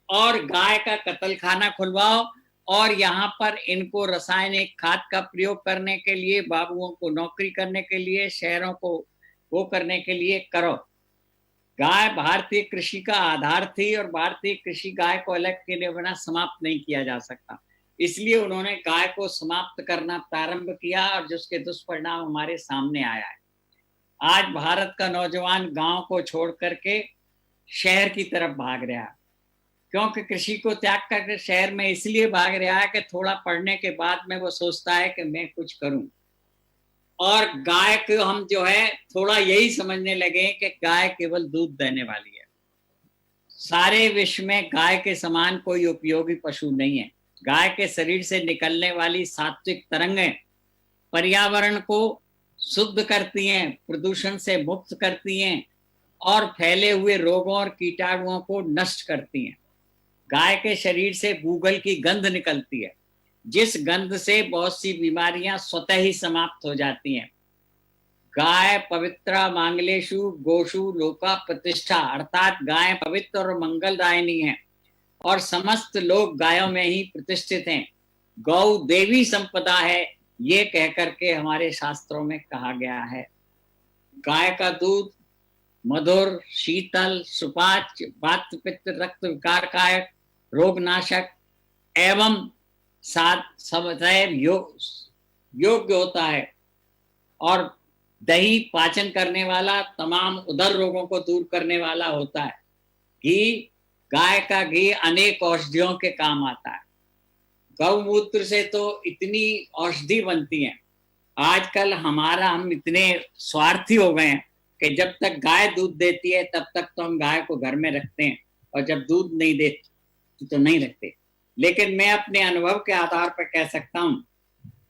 और गाय का कत्ल खाना खुलवाओ, और यहाँ पर इनको रासायनिक खाद का प्रयोग करने के लिए, बाबुओं को नौकरी करने के लिए, शहरों को वो करने के लिए करो। गाय भारतीय कृषि का आधार थी और भारतीय कृषि गाय को अलग के लिए बना समाप्त नहीं किया जा सकता, इसलिए उन्होंने गाय को समाप्त करना प्रारंभ किया और जिसके दुष्परिणाम हमारे सामने आया है। आज भारत का नौजवान गांव को छोड़ करके शहर की तरफ भाग रहा है, क्योंकि कृषि को त्याग करके शहर में इसलिए भाग रहा है कि थोड़ा पढ़ने के बाद में वो सोचता है कि मैं कुछ करूं। और गाय को हम जो है थोड़ा यही समझने लगे कि गाय केवल दूध देने वाली है। सारे विश्व में गाय के समान कोई उपयोगी पशु नहीं है। गाय के शरीर से निकलने वाली सात्विक तरंगें पर्यावरण को शुद्ध करती हैं, प्रदूषण से मुक्त करती हैं और फैले हुए रोगों और कीटाणुओं को नष्ट करती हैं। गाय के शरीर से गूगल की गंध निकलती है, जिस गंध से बहुत सी बीमारियां स्वतः ही समाप्त हो जाती हैं। गाय पवित्रा मांगलेशु गोशु लोका प्रतिष्ठा, अर्थात गाय पवित्र और मंगलदायिनी है और समस्त लोग गायों में ही प्रतिष्ठित हैं। गौ देवी संपदा है, ये कह करके हमारे शास्त्रों में कहा गया है। गाय का दूध मधुर, शीतल, सुपाच्य, वात पित्त रक्त विकारकायक, रोगनाशक एवं सदैव योग्य होता है और दही पाचन करने वाला, तमाम उदर रोगों को दूर करने वाला होता है। घी, गाय का घी अनेक औषधियों के काम आता है। गौमूत्र से तो इतनी औषधि बनती है। आजकल हम इतने स्वार्थी हो गए हैं कि जब तक गाय दूध देती है तब तक तो हम गाय को घर में रखते हैं और जब दूध नहीं देती तो नहीं रखते। लेकिन मैं अपने अनुभव के आधार पर कह सकता हूं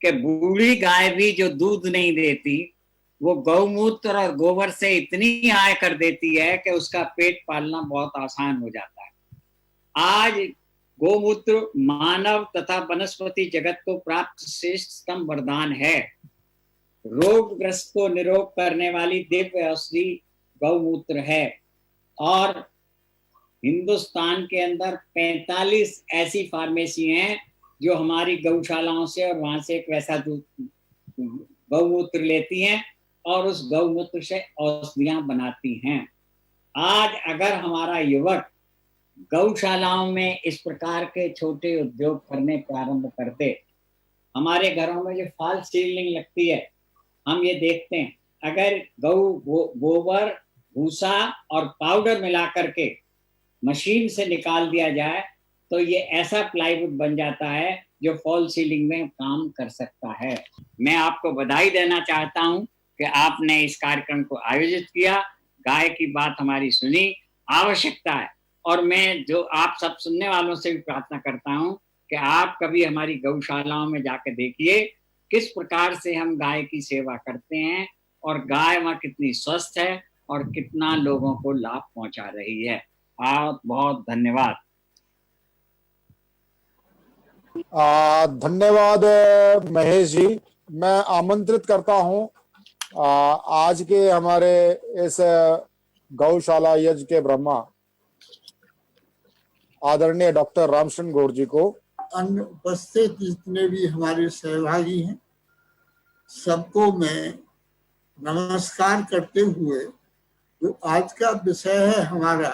कि बूढ़ी गाय भी जो दूध नहीं देती, वो गौमूत्र और गोबर से इतनी आय कर देती है कि उसका पेट पालना बहुत आसान हो जाता है। आज गोमूत्र मानव तथा वनस्पति जगत को प्राप्त श्रेष्ठतम वरदान है। रोगग्रस्त को निरोग करने वाली दिव्य औषधि गौमूत्र है और हिंदुस्तान के अंदर 45 ऐसी फार्मेसी हैं जो हमारी गौशालाओं से और वहां से एक वैसा दूध गौमूत्र लेती हैं और उस गौमूत्र से औषधियां बनाती हैं। आज अगर हमारा युवक गौशालाओं में इस प्रकार के छोटे उद्योग करने प्रारंभ करते, हमारे घरों में जो फॉल सीलिंग लगती है, हम ये देखते हैं अगर गोबर, भूसा और पाउडर मिला करके मशीन से निकाल दिया जाए तो ये ऐसा प्लाईवुड बन जाता है जो फॉल सीलिंग में काम कर सकता है। मैं आपको बधाई देना चाहता हूं कि आपने इस कार्यक्रम को आयोजित किया, गाय की बात हमारी सुनी, आवश्यकता है। और मैं जो आप सब सुनने वालों से भी प्रार्थना करता हूं कि आप कभी हमारी गौशालाओं में जाकर देखिए किस प्रकार से हम गाय की सेवा करते हैं और गाय वहां कितनी स्वस्थ है और कितना लोगों को लाभ पहुंचा रही है। बहुत बहुत धन्यवाद। धन्यवाद महेश जी। मैं आमंत्रित करता हूं आज के हमारे इस गौशाला यज्ञ के ब्रह्मा आदरणीय डॉक्टर रामचंद्र गौड़ जी को। अन्य उपस्थित जितने भी हमारे सहभागी हैं सबको मैं नमस्कार करते हुए, जो आज का विषय है हमारा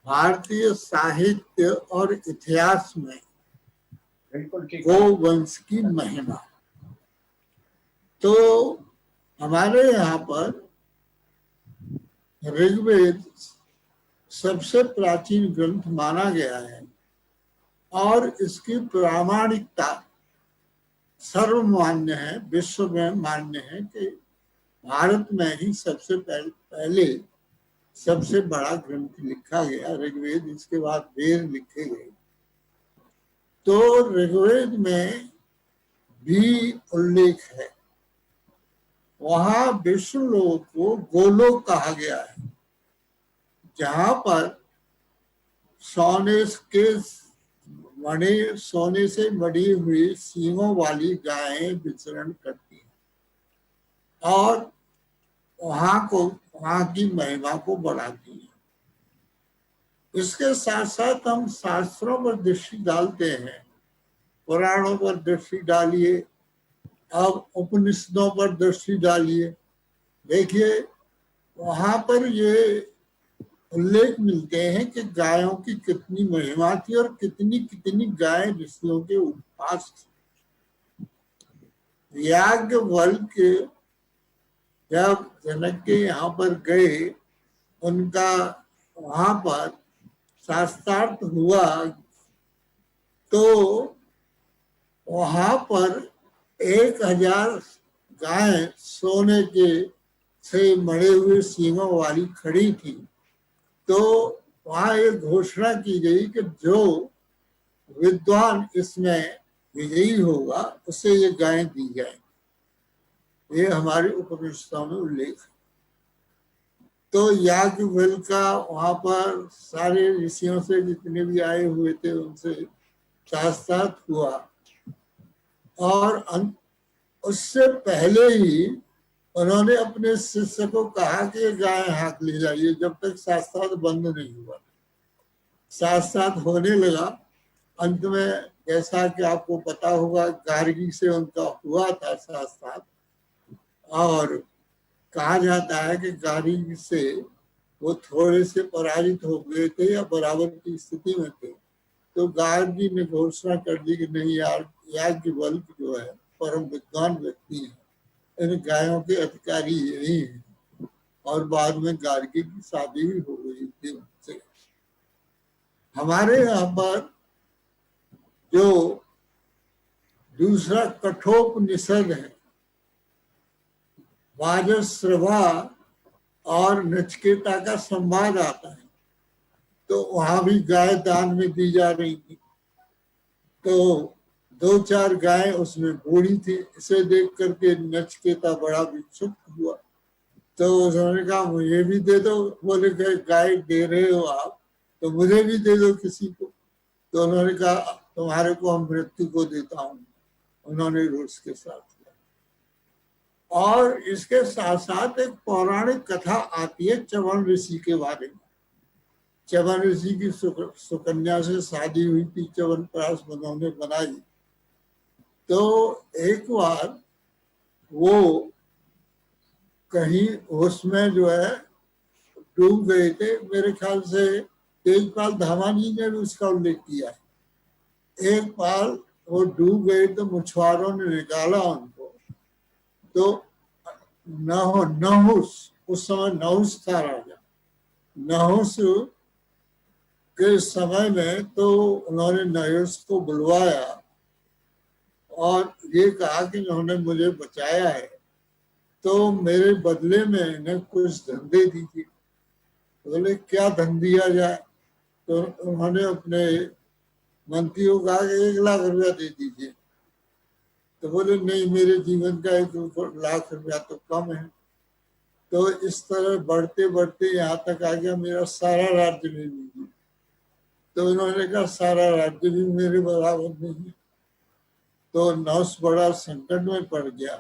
भारतीय साहित्य और इतिहास में गोवंश की महिमा, तो हमारे यहाँ पर ऋग्वेद सबसे प्राचीन ग्रंथ माना गया है और इसकी प्रामाणिकता सर्वमान्य है, विश्व में मान्य है कि भारत में ही सबसे पहले सबसे बड़ा ग्रंथ लिखा गया ऋग्वेद, इसके बाद वेद लिखे गए। तो ऋग्वेद में भी उल्लेख है, वहां विष्णुलोक को गोलोक कहा गया है, जहां पर सोने से मढ़ी हुई सींगों वाली गायें विचरण करती हैं और वहां की महिमा को बढ़ाती हैं। इसके साथ साथ हम शास्त्रों पर दृष्टि डालते हैं, पुराणों पर दृष्टि डालिए, अब उपनिषदों पर दृष्टि डालिए, देखिए वहां पर ये उल्लेख मिलते हैं कि गायों की कितनी महिमा थी और कितनी कितनी गाय ऋषियों के उपवास थी। याज्ञवल्क्य जब जनक के यहाँ पर गए, उनका वहां पर शास्त्रार्थ हुआ, तो वहां पर 1000 गाय सोने के से मढ़े हुए सींगों वाली खड़ी थी। तो वहां एक घोषणा की गई कि जो विद्वान इसमें विजयी होगा उसे ये गायें दी जाए। ये हमारे उपनिषदों में उल्लेख है। तो याज्ञवल्क्य का वहां पर सारे ऋषियों से जितने भी आए हुए थे उनसे साक्षात हुआ और उससे पहले ही उन्होंने अपने शिष्य को कहा कि गाय हाँक ले जाइए, जब तक शास्त्रार्थ बंद नहीं हुआ। शास्त्रार्थ होने लगा, अंत में जैसा कि आपको पता होगा गार्गी से उनका हुआ था शास्त्रार्थ, और कहा जाता है कि गार्गी से वो थोड़े से पराजित हो गए थे या बराबर की स्थिति में थे। तो गार्गी ने घोषणा कर दी कि नहीं यार, याज्ञवल्क्य जो है परम विद्वान व्यक्ति है, इन गायों के अधिकारी यही हैं। और बाद में गार्गी की शादी भी हो गई थी उनसे। हमारे यहाँ पर जो दूसरा कठोपनिषद है, वाजश्रवा और नचिकेता का संवाद आता है, तो वहां भी गाय दान में दी जा रही थी। तो 2-4 गायें उसमें बूढ़ी थी, इसे देख करके नचिकेता बड़ा विक्षुब्ध हुआ। तो उन्होंने कहा मुझे भी दे दो। बोले गाय दे रहे हो आप, तो मुझे भी दे दो किसी को। तो उन्होंने कहा तुम्हारे को हम मृत्यु को देता हूँ। उन्होंने रूस के साथ किया। और इसके साथ साथ एक पौराणिक कथा आती है च्यवन ऋषि के बारे में। च्यवन ऋषि की सुकन्या से शादी हुई थी, च्यवनप्राश उन्होंने बनाई। तो एक बार वो कहीं उसमें जो है डूब गए थे, मेरे ख्याल से तेजपाल धामाजी ने भी उसका उल्लेख किया है। एक बार वो डूब गए तो मछुआरों ने निकाला उनको, तो नहुस, उस समय नहुस था राजा, नहुस के समय में तो उन्होंने नहुस को बुलवाया और ये कहा कि उन्होंने मुझे बचाया है तो मेरे बदले में इन्हें कुछ धन दे दीजिए। बोले क्या धन दिया जाए? तो उन्होंने अपने मंत्रियों का 1 लाख रुपया दे दीजिए। तो बोले नहीं, मेरे जीवन का 1 लाख रुपया तो कम है। तो इस तरह बढ़ते बढ़ते यहाँ तक आ गया, मेरा सारा राज्य ले लीजिए। तो उन्होंने कहा सारा राज्य भी मेरे बराबर नहीं है। तो नहुस बड़ा संकट में पड़ गया।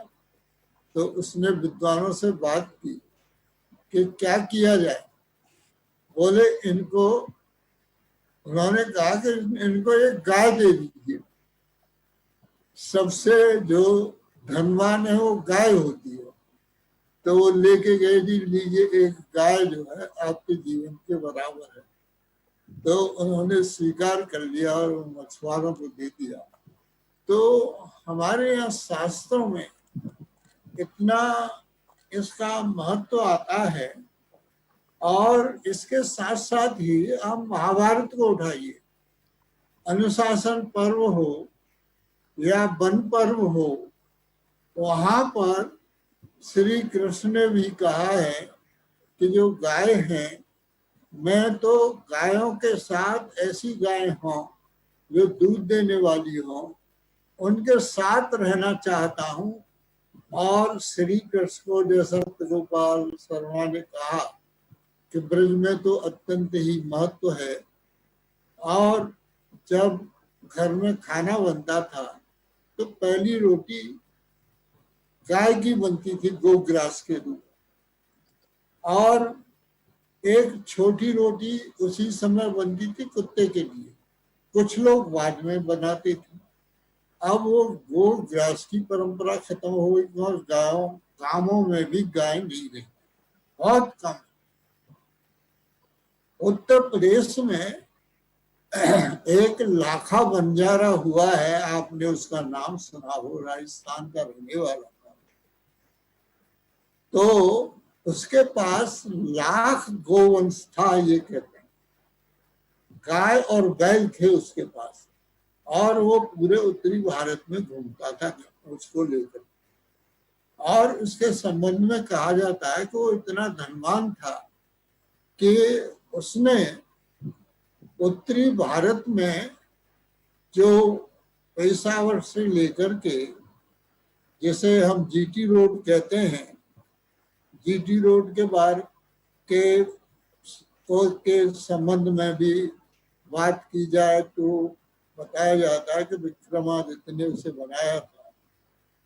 तो उसने विद्वानों से बात की कि क्या किया जाए। बोले इनको, उन्होंने कहा कि इनको एक गाय दे दीजिए, सबसे जो धनवान है वो गाय होती है। तो वो लेके गए, जी लीजिए, एक गाय जो है आपके जीवन के बराबर है। तो उन्होंने स्वीकार कर लिया और मछुआरों को दे दिया। तो हमारे यहाँ शास्त्रों में इतना इसका महत्व आता है। और इसके साथ साथ ही आप महाभारत को उठाइए, अनुशासन पर्व हो या वन पर्व हो, वहां पर श्री कृष्ण ने भी कहा है कि जो गाय हैं, मैं तो गायों के साथ ऐसी गाय हों जो दूध देने वाली हों, उनके साथ रहना चाहता हूं। और श्री कृष्ण को जैसा गोपाल शर्मा ने कहा कि ब्रज में तो अत्यंत ही महत्व है। और जब घर में खाना बनता था तो पहली रोटी गाय की बनती थी गोग्रास के रूप, और एक छोटी रोटी उसी समय बनती थी कुत्ते के लिए। कुछ लोग बाद में बनाते थे। अब वो गोग्रास की परंपरा खत्म हो गई और गांवों में भी गाय नहीं रही, बहुत कम। उत्तर प्रदेश में एक लाखा बंजारा हुआ है, आपने उसका नाम सुना हो, राजस्थान का रहने वाला था। तो उसके पास 1,00,000 गोवंश था, ये कहते हैं। गाय और बैल थे उसके पास, और वो पूरे उत्तरी भारत में घूमता था उसको लेकर। और उसके संबंध में कहा जाता है कि वो इतना धनवान था कि उसने उत्तरी भारत में जो पेशावर से लेकर के, जैसे हम जीटी रोड कहते हैं, जीटी रोड के बाहर के संबंध में भी बात की जाए तो बताया जाता है कि विक्रमादित्य ने उसे बनाया था।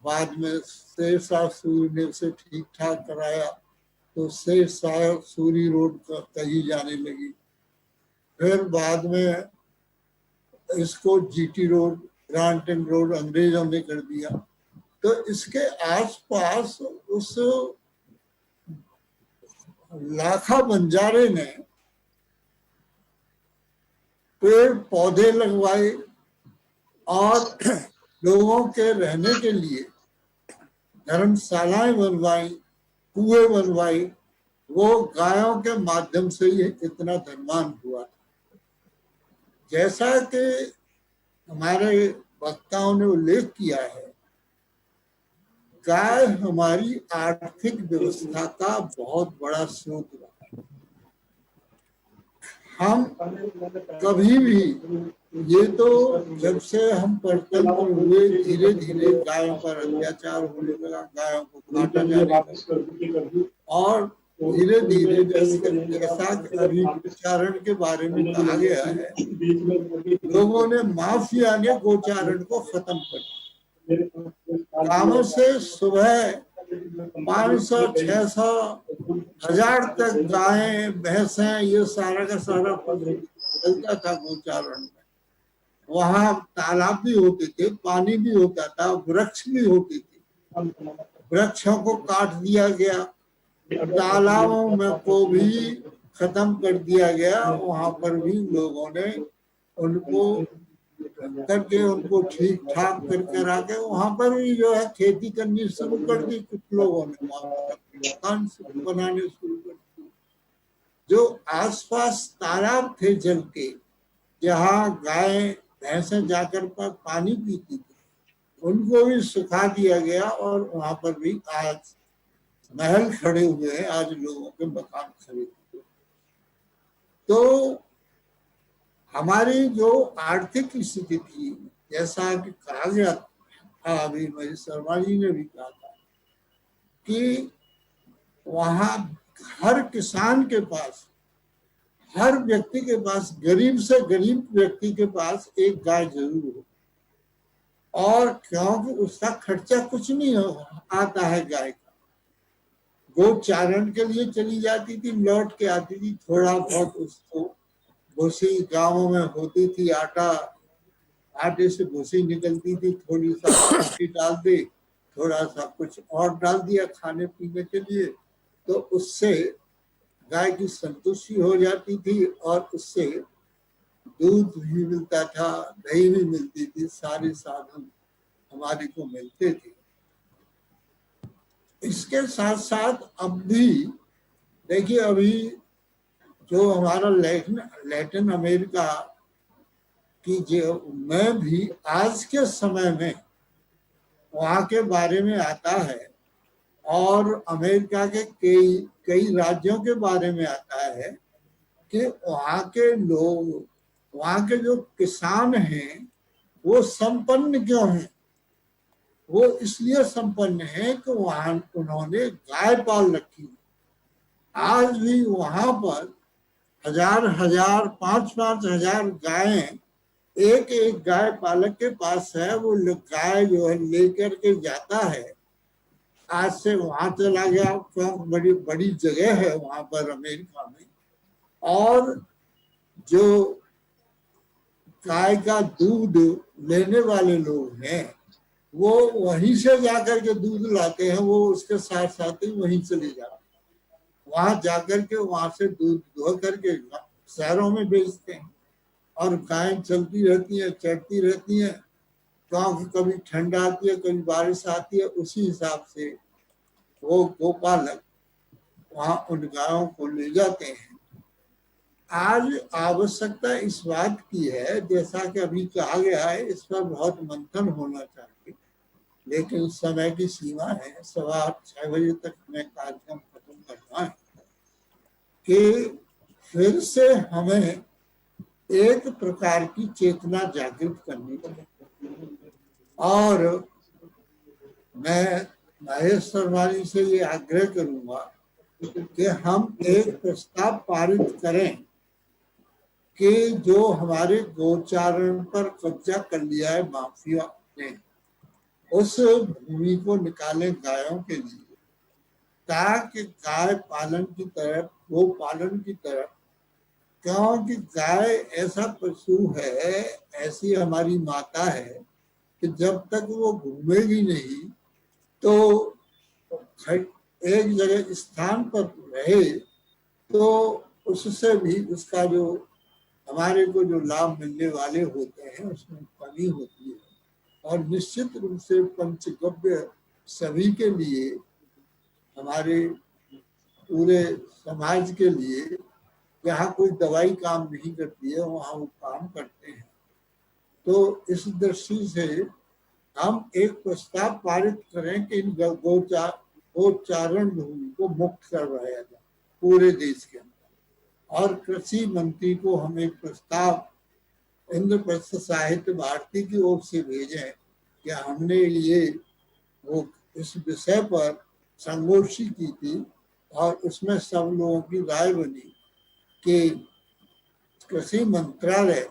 बाद में शेरशाह सूरी ने उसे ठीक ठाक कराया तो शेरशाह सूरी रोड कही जाने लगी। फिर बाद में इसको जीटी रोड, ग्रांटन रोड अंग्रेजों ने कर दिया। तो इसके आसपास उस लाखा बंजारे ने पेड़ पौधे लगवाए और लोगों के रहने के लिए धर्मशालाएं बनवाई, कुएं बनवाई। वो गायों के माध्यम से ही इतना धनवान हुआ। जैसा कि हमारे वक्ताओं ने उल्लेख किया है, गाय हमारी आर्थिक व्यवस्था का बहुत बड़ा स्रोत रहा है। हम कभी भी, ये तो जब से हम परतंत्र हुए, धीरे धीरे गायों पर अत्याचार होने लगा, गायों को काटा जाने लगा, और धीरे धीरे जैसा अभी गोचारण के बारे में कहा गया है, लोगों ने, माफिया ने गोचारण को खत्म कर दिया। गांवों से सुबह 500, 600, 1000 तक गायें, भैंसें, ये सारा का सारा चलता था गोचारण में। वहां तालाब भी होते थे, पानी भी होता था, वृक्ष भी होते थे। वृक्षों को काट दिया गया, तालाबों में को भी खत्म कर दिया गया, वहां पर भी लोगों ने उनको करके उनको ठीक ठाक कर करा के वहां पर भी जो है खेती करनी शुरू कर दी। कुछ लोगों ने वहां पर मकान बनाने शुरू कर दिए। जो आसपास तालाब थे जल के, जहाँ गाय भैंसें जाकर पर पानी पीती थी, उनको भी सुखा दिया गया और वहां पर भी आज महल खड़े हुए हैं, आज लोगों के मकान खड़े हुए। तो हमारी जो आर्थिक स्थिति थी, जैसा कि कहा गया था, अभी महेश शर्मा जी ने भी कहा था कि वहां हर किसान के पास, हर व्यक्ति के पास, गरीब से गरीब व्यक्ति के पास एक गाय जरूर हो। और क्योंकि उसका खर्चा कुछ नहीं आता है, गाय का गोचारण के लिए चली जाती थी, लौट के आती थी, थोड़ा बहुत उसको भूसी गांवों में होती थी, आटे से भूसी निकलती थी, थोड़ी सा मिट्टी डाल दी, थोड़ा सा कुछ और डाल दिया खाने पीने के लिए, तो उससे गाय की संतुष्टि हो जाती थी और उससे दूध भी मिलता था, दही भी मिलती थी, सारे साधन हमारे को मिलते थे। इसके साथ साथ अब भी देखिए, अभी जो हमारा लैटिन अमेरिका की जो में भी आज के समय में वहाँ के बारे में आता है और अमेरिका के कई राज्यों के बारे में आता है कि वहाँ के लोग, वहाँ के जो किसान हैं वो संपन्न क्यों हैं। वो इसलिए संपन्न है कि वहाँ उन्होंने गाय पाल रखी। आज भी वहाँ पर हजार 5-5 हजार गायें एक गाय पालक के पास है। वो गाय जो है लेकर के जाता है, आज से वहां चला गया, क्यों बड़ी बड़ी जगह है वहां पर अमेरिका में, और जो गाय का दूध लेने वाले लोग हैं वो वहीं से जाकर के दूध लाते हैं, वो उसके साथ साथ ही वहीं चले जाते हैं, वहां जाकर के वहां से दूध धो करके शहरों में बेचते हैं। और गायें चलती रहती है, चढ़ती रहती है, क्योंकि कभी ठंड आती है, कभी बारिश आती है, उसी हिसाब से वो गोपालक वहां उन गायों को ले जाते हैं। आज आवश्यकता इस बात की है, जैसा कि अभी कहा गया है, इस पर बहुत मंथन होना चाहिए, लेकिन समय की सीमा है, 6:15 बजे तक हमें कार्यक्रम खत्म करना है, कि फिर से हमें एक प्रकार की चेतना जागृत करनी चाहिए। और मैं महेश शर्मा जी से ये आग्रह करूंगा कि हम एक प्रस्ताव पारित करें कि जो हमारे गोचारण पर कब्जा कर लिया है माफिया ने, उस भूमि को निकालें गायों के लिए, ताकि गाय पालन की तरफ, गो पालन की तरफ, क्योंकि गाय ऐसा पशु है, ऐसी हमारी माता है कि जब तक वो घूमेगी नहीं तो एक जगह स्थान पर रहे तो उससे भी उसका जो हमारे को जो लाभ मिलने वाले होते हैं उसमें कमी होती है। और निश्चित रूप से पंचगव्य सभी के लिए, हमारे पूरे समाज के लिए, जहाँ कोई दवाई काम नहीं करती है वहाँ वो काम करते हैं। तो इस दृष्टि से हम एक प्रस्ताव पारित करें कि इन गोचारण भूमि को मुक्त करवाया जाए पूरे देश के अंदर। और कृषि मंत्री को हम एक प्रस्ताव इंद्रप्रस्थ साहित्य भारती की ओर से भेजें कि हमने ये वो इस विषय पर संगोष्ठी की थी और उसमें सब लोगों की राय बनी कि कृषि मंत्रालय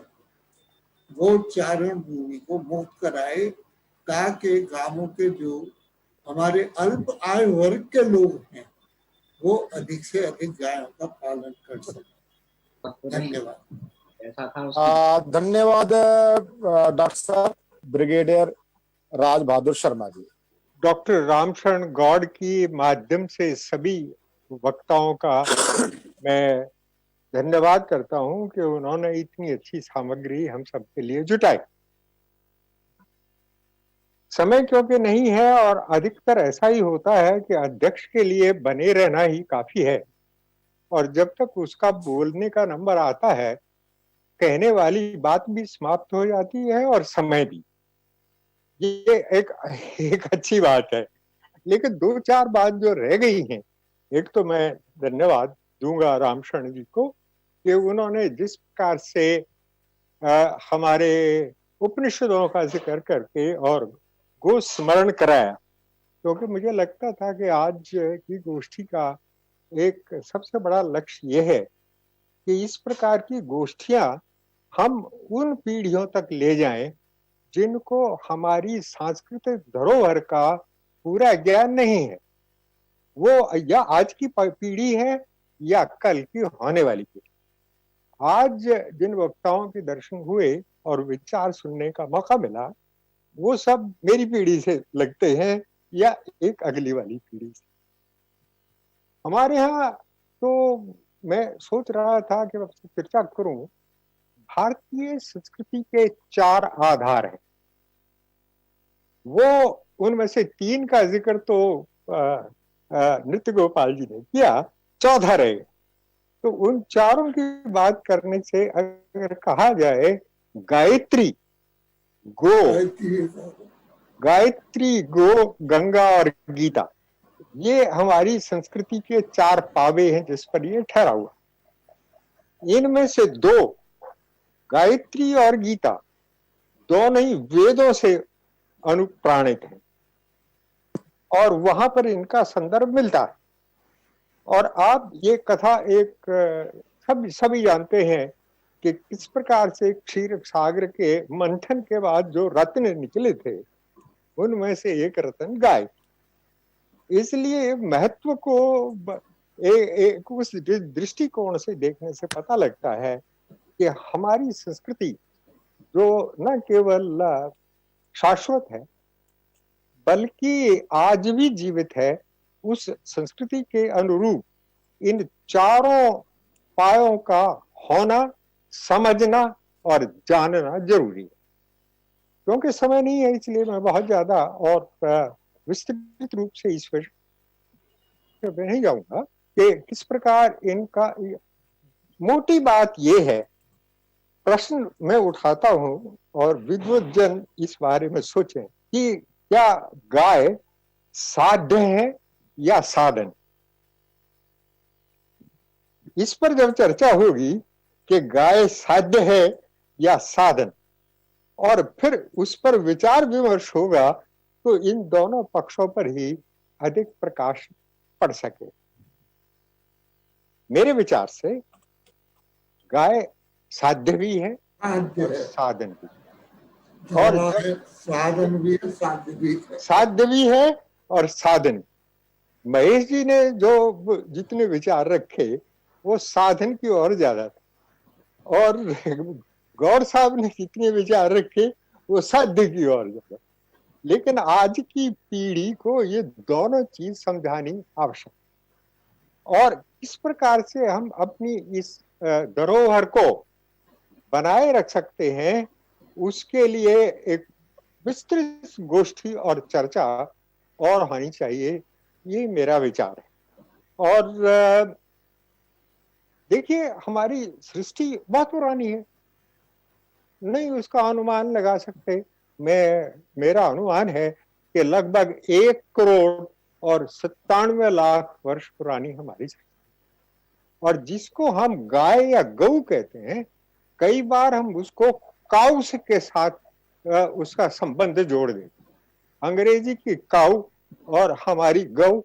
गोचारण भूमि को मुक्त कराए, ताकि गांवों के जो हमारे अल्प आय वर्ग के लोग हैं वो अधिक से अधिक गायों का पालन कर सकें। धन्यवाद। धन्यवाद डॉक्टर साहब, ब्रिगेडियर राज बहादुर शर्मा जी। डॉक्टर रामशरण गौड़ की माध्यम से सभी वक्ताओं का मैं धन्यवाद करता हूं कि उन्होंने इतनी अच्छी सामग्री हम सबके लिए जुटाई। समय क्योंकि नहीं है और अधिकतर ऐसा ही होता है कि अध्यक्ष के लिए बने रहना ही काफी है, और जब तक उसका बोलने का नंबर आता है कहने वाली बात भी समाप्त हो जाती है और समय भी। ये एक अच्छी बात है। लेकिन दो चार बात जो रह गई हैं, एक तो मैं धन्यवाद दूंगा रामशरण जी को कि उन्होंने जिस प्रकार से हमारे उपनिषदों का जिक्र करके और गो स्मरण कराया, क्योंकि मुझे लगता था कि आज की गोष्ठी का एक सबसे बड़ा लक्ष्य यह है कि इस प्रकार की गोष्ठियां हम उन पीढ़ियों तक ले जाएं जिनको हमारी सांस्कृतिक धरोहर का पूरा ज्ञान नहीं है। वो या आज की पीढ़ी है या कल की होने वाली पीढ़ी। आज जिन वक्ताओं के दर्शन हुए और विचार सुनने का मौका मिला, वो सब मेरी पीढ़ी से लगते हैं या एक अगली वाली पीढ़ी से। हमारे यहाँ तो मैं सोच रहा था कि आपसे चर्चा करूं। भारतीय संस्कृति के 4 आधार हैं। वो उनमें से 3 का जिक्र तो नृत्य गोपाल जी ने किया, 14 रहे। तो उन चारों की बात करने से अगर कहा जाए गायत्री, गो, गंगा और गीता, ये हमारी संस्कृति के 4 पावे हैं जिस पर ये ठहरा हुआ। इनमें से 2, गायत्री और गीता, दोनों ही वेदों से अनुप्राणित हैं और वहां पर इनका संदर्भ मिलता है। और आप ये कथा एक सभी जानते हैं कि किस प्रकार से क्षीर सागर के मंथन के बाद जो रत्न निकले थे उनमें से एक रत्न गाय। इसलिए महत्व को एक उस दृष्टिकोण से देखने से पता लगता है कि हमारी संस्कृति जो न केवल शाश्वत है बल्कि आज भी जीवित है, उस संस्कृति के अनुरूप इन चारों पायों का होना, समझना और जानना जरूरी है। क्योंकि समय नहीं है इसलिए मैं बहुत ज्यादा और विस्तृत रूप से इस विषय पे नहीं जाऊंगा कि किस प्रकार इनका। मोटी बात यह है, प्रश्न मैं उठाता हूं और विद्वत जन इस बारे में सोचें कि क्या गाय साध्य है या साधन। इस पर जब चर्चा होगी कि गाय साध्य है या साधन और फिर उस पर विचार विमर्श होगा तो इन दोनों पक्षों पर ही अधिक प्रकाश पड़ सके। मेरे विचार से गाय साध्य भी है और साधन भी, और साधन भी है, साध्य भी है और साधन। महेश जी ने जो जितने विचार रखे वो साधन की ओर ज्यादा था और गौर साहब ने जितने विचार रखे वो साध्य की ओर ज्यादा। लेकिन आज की पीढ़ी को ये दोनों चीज समझानी आवश्यक। और इस प्रकार से हम अपनी इस धरोहर को बनाए रख सकते हैं, उसके लिए एक विस्तृत गोष्ठी और चर्चा और होनी चाहिए, ये मेरा विचार है। और देखिए हमारी सृष्टि बहुत पुरानी है, नहीं उसका अनुमान लगा सकते। मेरा अनुमान है कि लगभग 1 करोड़ और 97 लाख वर्ष पुरानी हमारी सृष्टि। और जिसको हम गाय या गऊ कहते हैं, कई बार हम उसको काउस के साथ उसका संबंध जोड़ देते। अंग्रेजी की काउ और हमारी गऊ,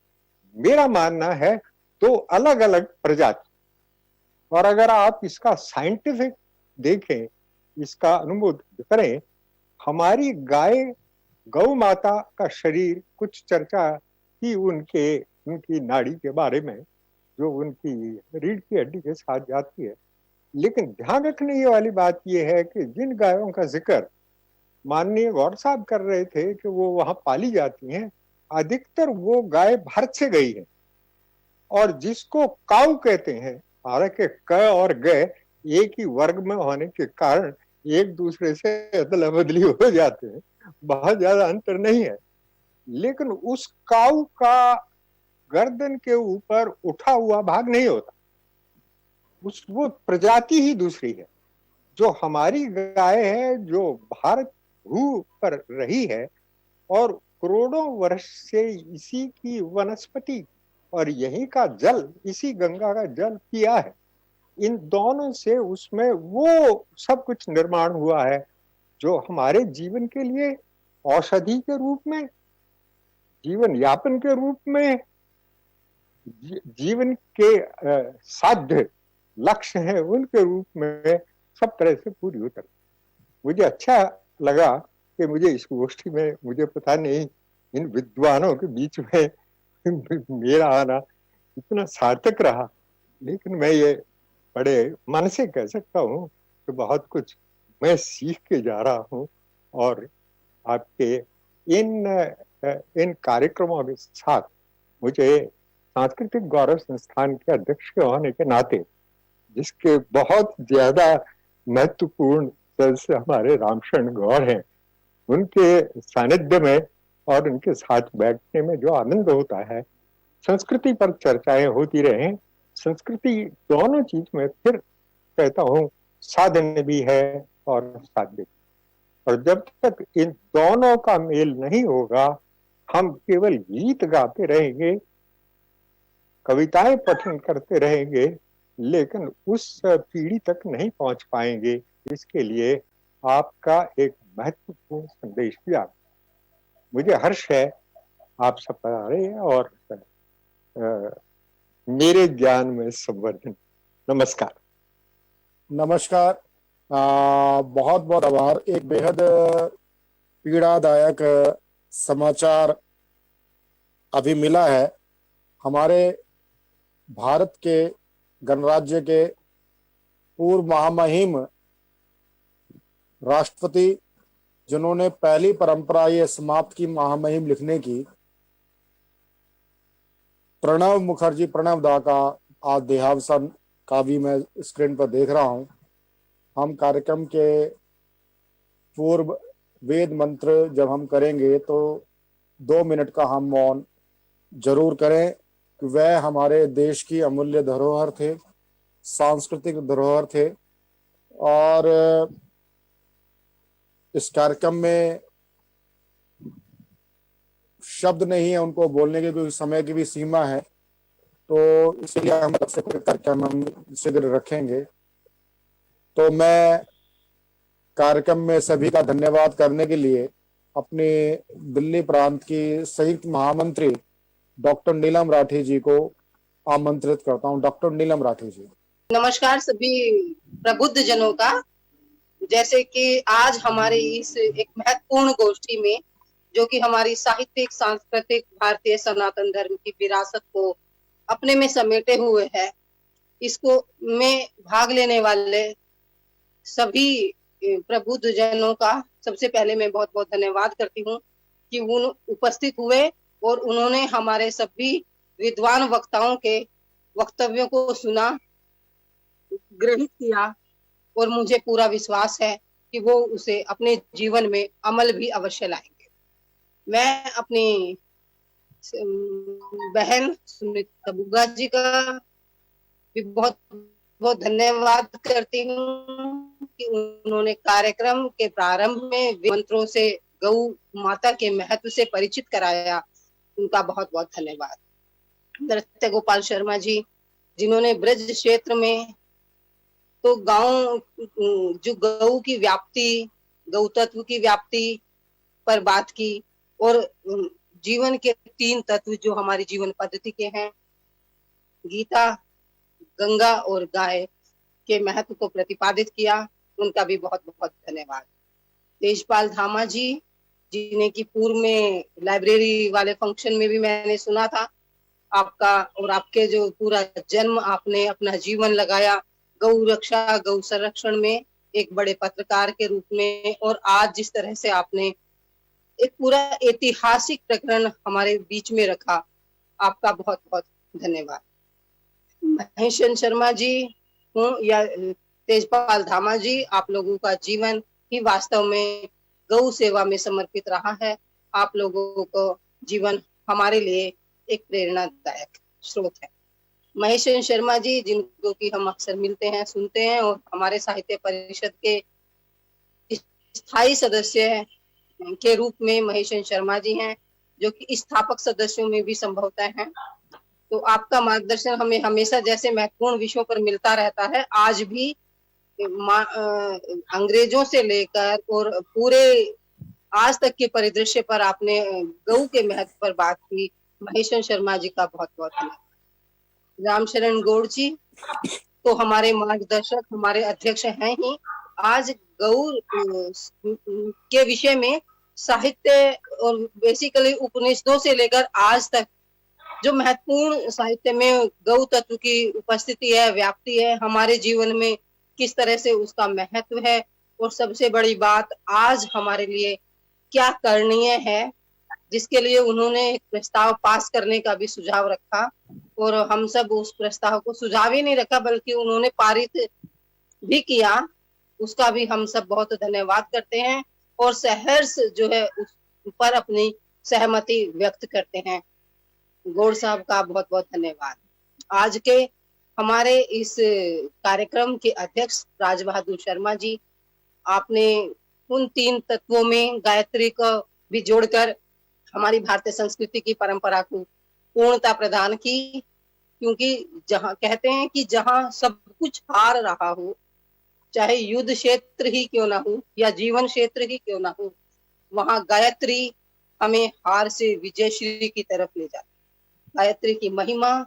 मेरा मानना है 2 अलग अलग प्रजाति। और अगर आप इसका साइंटिफिक देखें, इसका अनुमोदन करें, हमारी गाय गौ माता का शरीर, कुछ चर्चा की उनकी नाड़ी के बारे में जो उनकी रीढ़ की हड्डी के साथ जाती है। लेकिन ध्यान रखने वाली बात यह है कि जिन गायों का जिक्र माननीय गौर साहब कर रहे थे कि वो वहां पाली जाती हैं, अधिकतर वो गाय भारत से गई है। और जिसको काऊ कहते हैं हालांकि क और ग एक ही वर्ग में होने के कारण एक दूसरे से अदला बदली हो जाते हैं, बहुत ज्यादा अंतर नहीं है। लेकिन उस काऊ का गर्दन के ऊपर उठा हुआ भाग नहीं होता, वो प्रजाति ही दूसरी है। जो हमारी गाय है, जो भारत भू पर रही है और करोड़ों वर्ष से इसी की वनस्पति और यही का जल, इसी गंगा का जल पिया है, इन दोनों से उसमें वो सब कुछ निर्माण हुआ है जो हमारे जीवन के लिए औषधि के रूप में, जीवन यापन के रूप में, जीवन के साध्य लक्ष्य हैं उनके रूप में सब तरह से पूरी उतर। मुझे अच्छा लगा कि मुझे इस गोष्ठी में, मुझे पता नहीं इन विद्वानों के बीच में मेरा आना इतना सार्थक रहा, लेकिन मैं ये बड़े मन से कह सकता हूँ कि बहुत कुछ मैं सीख के जा रहा हूँ। और आपके इन कार्यक्रमों के साथ मुझे सांस्कृतिक गौरव संस्थान के अध्यक्ष के होने के नाते, जिसके बहुत ज्यादा महत्वपूर्ण सदस्य हमारे रामशरण गौर हैं, उनके सानिध्य में और उनके साथ बैठने में जो आनंद होता है, संस्कृति पर चर्चाएं होती रहें। संस्कृति दोनों चीज में फिर कहता हूँ साधन भी है और साध्य, और जब तक इन दोनों का मेल नहीं होगा, हम केवल गीत गाते रहेंगे, कविताएं पठन करते रहेंगे, लेकिन उस पीढ़ी तक नहीं पहुंच पाएंगे। इसके लिए आपका एक महत्वपूर्ण संदेश भी आ, मुझे हर्ष है आप सब पर आ रहे हैं और मेरे ज्ञान में संवर्धन। नमस्कार। नमस्कार। बहुत बहुत आभार। एक बेहद पीड़ादायक समाचार अभी मिला है। हमारे भारत के गणराज्य के पूर्व महामहिम राष्ट्रपति, जिन्होंने पहली परंपरा ये समाप्त की महामहिम लिखने की, प्रणव मुखर्जी, प्रणव दा का आज देहावसान का भी मैं स्क्रीन पर देख रहा हूं। हम कार्यक्रम के पूर्व वेद मंत्र जब हम करेंगे तो 2 मिनट का हम मौन जरूर करें कि वह हमारे देश की अमूल्य धरोहर थे, सांस्कृतिक धरोहर थे। और इस कार्यक्रम में शब्द नहीं है उनको बोलने के, क्योंकि समय की भी सीमा है, तो इसलिए हम कार्यक्रम हम शीघ्र रखेंगे। तो मैं कार्यक्रम में सभी का धन्यवाद करने के लिए अपने दिल्ली प्रांत की संयुक्त महामंत्री डॉक्टर नीलम राठी जी को आमंत्रित करता हूं। डॉक्टर नीलम राठी जी। नमस्कार सभी प्रबुद्ध जनों का। जैसे कि आज हमारे इस एक महत्वपूर्ण गोष्ठी में, जो कि हमारी साहित्यिक सांस्कृतिक भारतीय सनातन धर्म की विरासत को अपने में समेटे हुए है, इसको में भाग लेने वाले सभी प्रबुद्ध जनों का सबसे पहले मैं बहुत बहुत धन्यवाद करती हूँ कि वो उपस्थित हुए और उन्होंने हमारे सभी विद्वान वक्ताओं के वक्तव्यों को सुना, ग्रहित किया, और मुझे पूरा विश्वास है कि वो उसे अपने जीवन में अमल भी अवश्य लाएंगे। मैं अपनी बहन सुनीता बुग्गा जी का भी बहुत बहुत धन्यवाद करती हूँ कि उन्होंने कार्यक्रम के प्रारंभ में मंत्रों से गौ माता के महत्व से परिचित कराया। उनका बहुत बहुत धन्यवाद। नृत्य गोपाल शर्मा जी, जिन्होंने ब्रज क्षेत्र में तो गांव जो गौ की व्याप्ति, गौ तत्व की व्याप्ति पर बात की, और जीवन के 3 तत्व जो हमारी जीवन पद्धति के हैं, गीता, गंगा और गाय के महत्व को प्रतिपादित किया। उनका भी बहुत बहुत धन्यवाद। तेजपाल धामा जी, जिन्हें की पूर्व में लाइब्रेरी वाले फंक्शन में भी मैंने सुना था आपका, और आपके जो पूरा जन्म आपने अपना जीवन लगाया गौ रक्षा, गौ संरक्षण में एक बड़े पत्रकार के रूप में, और आज जिस तरह से आपने एक पूरा ऐतिहासिक प्रकरण हमारे बीच में रखा, आपका बहुत बहुत धन्यवाद। महेशन शर्मा जी हूँ या तेजपाल धामा जी, आप लोगों का जीवन ही वास्तव में गौ सेवा में समर्पित रहा है। आप लोगों को जीवन हमारे लिए एक प्रेरणादायक स्रोत है। महेशन शर्मा जी, जिनको कि हम अक्सर मिलते हैं, सुनते हैं, और हमारे साहित्य परिषद के स्थायी सदस्य के रूप में महेशन शर्मा जी हैं, जो कि स्थापक सदस्यों में भी संभवतः हैं। तो आपका मार्गदर्शन हमें हमेशा जैसे महत्वपूर्ण विषयों पर मिलता रहता है, आज भी अंग्रेजों से लेकर और पूरे आज तक के परिदृश्य पर आपने गौ के महत्व पर बात की। महेशन शर्मा जी का बहुत बहुत धन्यवाद। रामशरण गौड़ जी तो हमारे मार्गदर्शक, हमारे अध्यक्ष हैं ही। आज गौ के विषय में साहित्य और बेसिकली उपनिषदों से लेकर आज तक जो महत्वपूर्ण साहित्य में गौ तत्व की उपस्थिति है, व्याप्ति है, हमारे जीवन में किस तरह से उसका महत्व है, और सबसे बड़ी बात आज हमारे लिए क्या करणीय है, जिसके लिए उन्होंने एक प्रस्ताव पास करने का भी सुझाव रखा। और हम सब उस प्रस्ताव को सुझाव ही नहीं रखा बल्कि उन्होंने पारित भी किया, उसका भी हम सब बहुत धन्यवाद करते हैं और सहर्ष जो है उस पर अपनी सहमति व्यक्त करते हैं। गौड़ साहब का बहुत बहुत धन्यवाद। आज के हमारे इस कार्यक्रम के अध्यक्ष राज बहादुर शर्मा जी, आपने उन 3 तत्वों में गायत्री को भी जोड़कर हमारी भारतीय संस्कृति की परंपरा को पूर्णता प्रदान की, क्योंकि जहां कहते हैं कि जहां सब कुछ हार रहा हो, चाहे युद्ध क्षेत्र ही क्यों ना हो या जीवन क्षेत्र ही क्यों ना हो, वहां गायत्री हमें हार से विजयश्री की तरफ ले जाती। गायत्री की महिमा,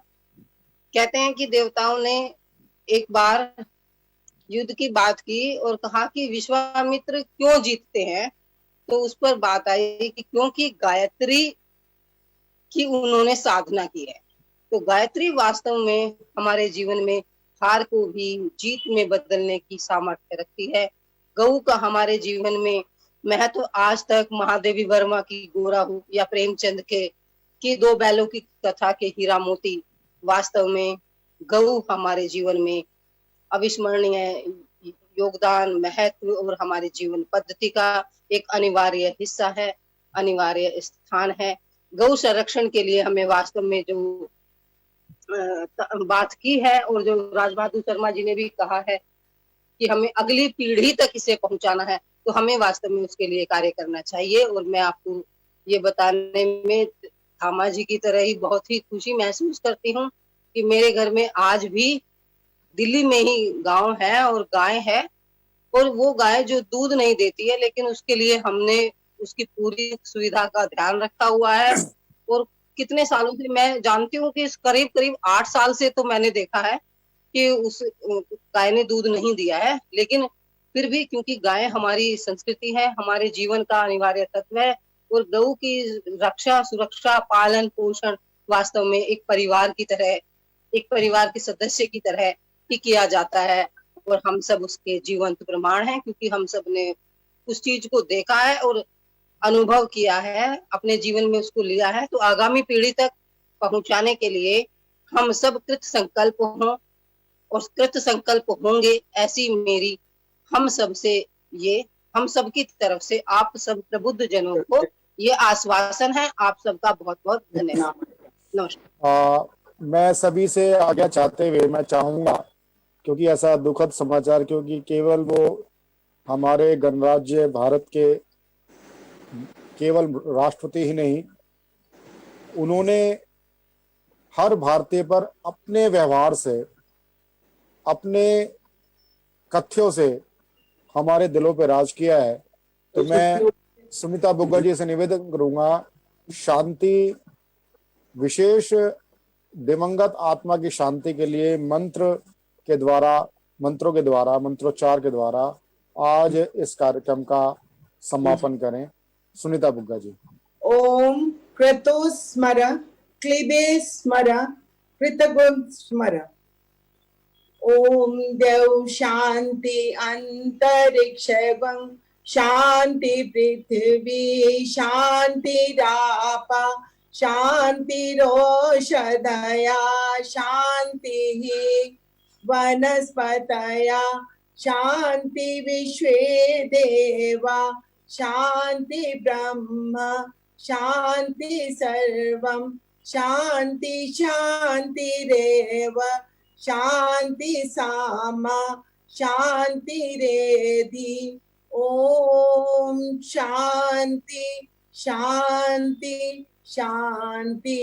कहते हैं कि देवताओं ने एक बार युद्ध की बात की और कहा कि विश्वामित्र क्यों जीतते हैं, तो उस पर बात आई कि क्योंकि गायत्री की उन्होंने साधना की है। तो गायत्री वास्तव में हमारे जीवन में हार को भी जीत में बदलने की सामर्थ्य रखती है। गौ का हमारे जीवन में महत्व आज तक महादेवी वर्मा की गोरा हो या प्रेमचंद की 2 बैलों की कथा के हीरा मोती, वास्तव में गौ हमारे जीवन में अविस्मरणीय योगदान, महत्व और हमारे जीवन पद्धति का एक अनिवार्य हिस्सा है, अनिवार्य स्थान है। गौ संरक्षण के लिए हमें वास्तव में जो बात की है और जो राज बहादुर शर्मा जी ने भी कहा है कि हमें अगली पीढ़ी तक इसे पहुंचाना है, तो हमें वास्तव में उसके लिए कार्य करना चाहिए। और मैं आपको ये बताने में धामा जी की तरह ही बहुत ही खुशी महसूस करती हूँ कि मेरे घर में आज भी दिल्ली में ही गांव है और गाय है, और वो गाय जो दूध नहीं देती है, लेकिन उसके लिए हमने उसकी पूरी सुविधा का ध्यान रखा हुआ है। और कितने सालों से मैं जानती हूँ कि करीब 8 साल से तो मैंने देखा है कि उस गाय ने दूध नहीं दिया है, लेकिन फिर भी क्योंकि गाय हमारी संस्कृति है, हमारे जीवन का अनिवार्य तत्व है, और गौ की रक्षा, सुरक्षा, पालन पोषण वास्तव में एक परिवार की तरह, एक परिवार के सदस्य की तरह ही किया जाता है। और हम सब उसके जीवंत प्रमाण हैं, क्योंकि हम सब ने उस चीज को देखा है और अनुभव किया है, अपने जीवन में उसको लिया है। तो आगामी पीढ़ी तक पहुंचाने के लिए हम सब कृत संकल्प हों और कृत संकल्प होंगे, ऐसी मेरी हम सब से हम सब की तरफ से आप सब प्रबुद्ध जनों को ये आश्वासन है। आप सबका बहुत बहुत धन्यवाद। नमस्कार। मैं सभी से आज्ञा चाहते हुए मैं चाहूंगा, क्योंकि ऐसा दुखद समाचार, क्योंकि केवल वो हमारे गणराज्य भारत के केवल राष्ट्रपति ही नहीं, उन्होंने हर भारतीय पर अपने व्यवहार से, अपने कथ्यों से हमारे दिलों पे राज किया है। तो मैं सुमिता बुग्गा जी से निवेदन करूंगा, शांति, विशेष दिवंगत आत्मा की शांति के लिए मंत्रों के द्वारा, मंत्रोच्चार के द्वारा आज इस कार्यक्रम का समापन करें। सुनीता बुग्गा जी। ओम क्रतो स्मर क्लीबे स्मर कृतगुण स्मर। ओम देव शांति अंतरिक्षं शांति पृथ्वी शांति रापा शान्तिरोषधया शान्तिः वनस्पतया शान्ति विश्वे देवा शान्ति ब्रह्म शान्ति सर्वं शान्ति शान्तिरेव शान्ति सामा शान्तिरेधि ॐ शान्ति शान्ति शान्ति।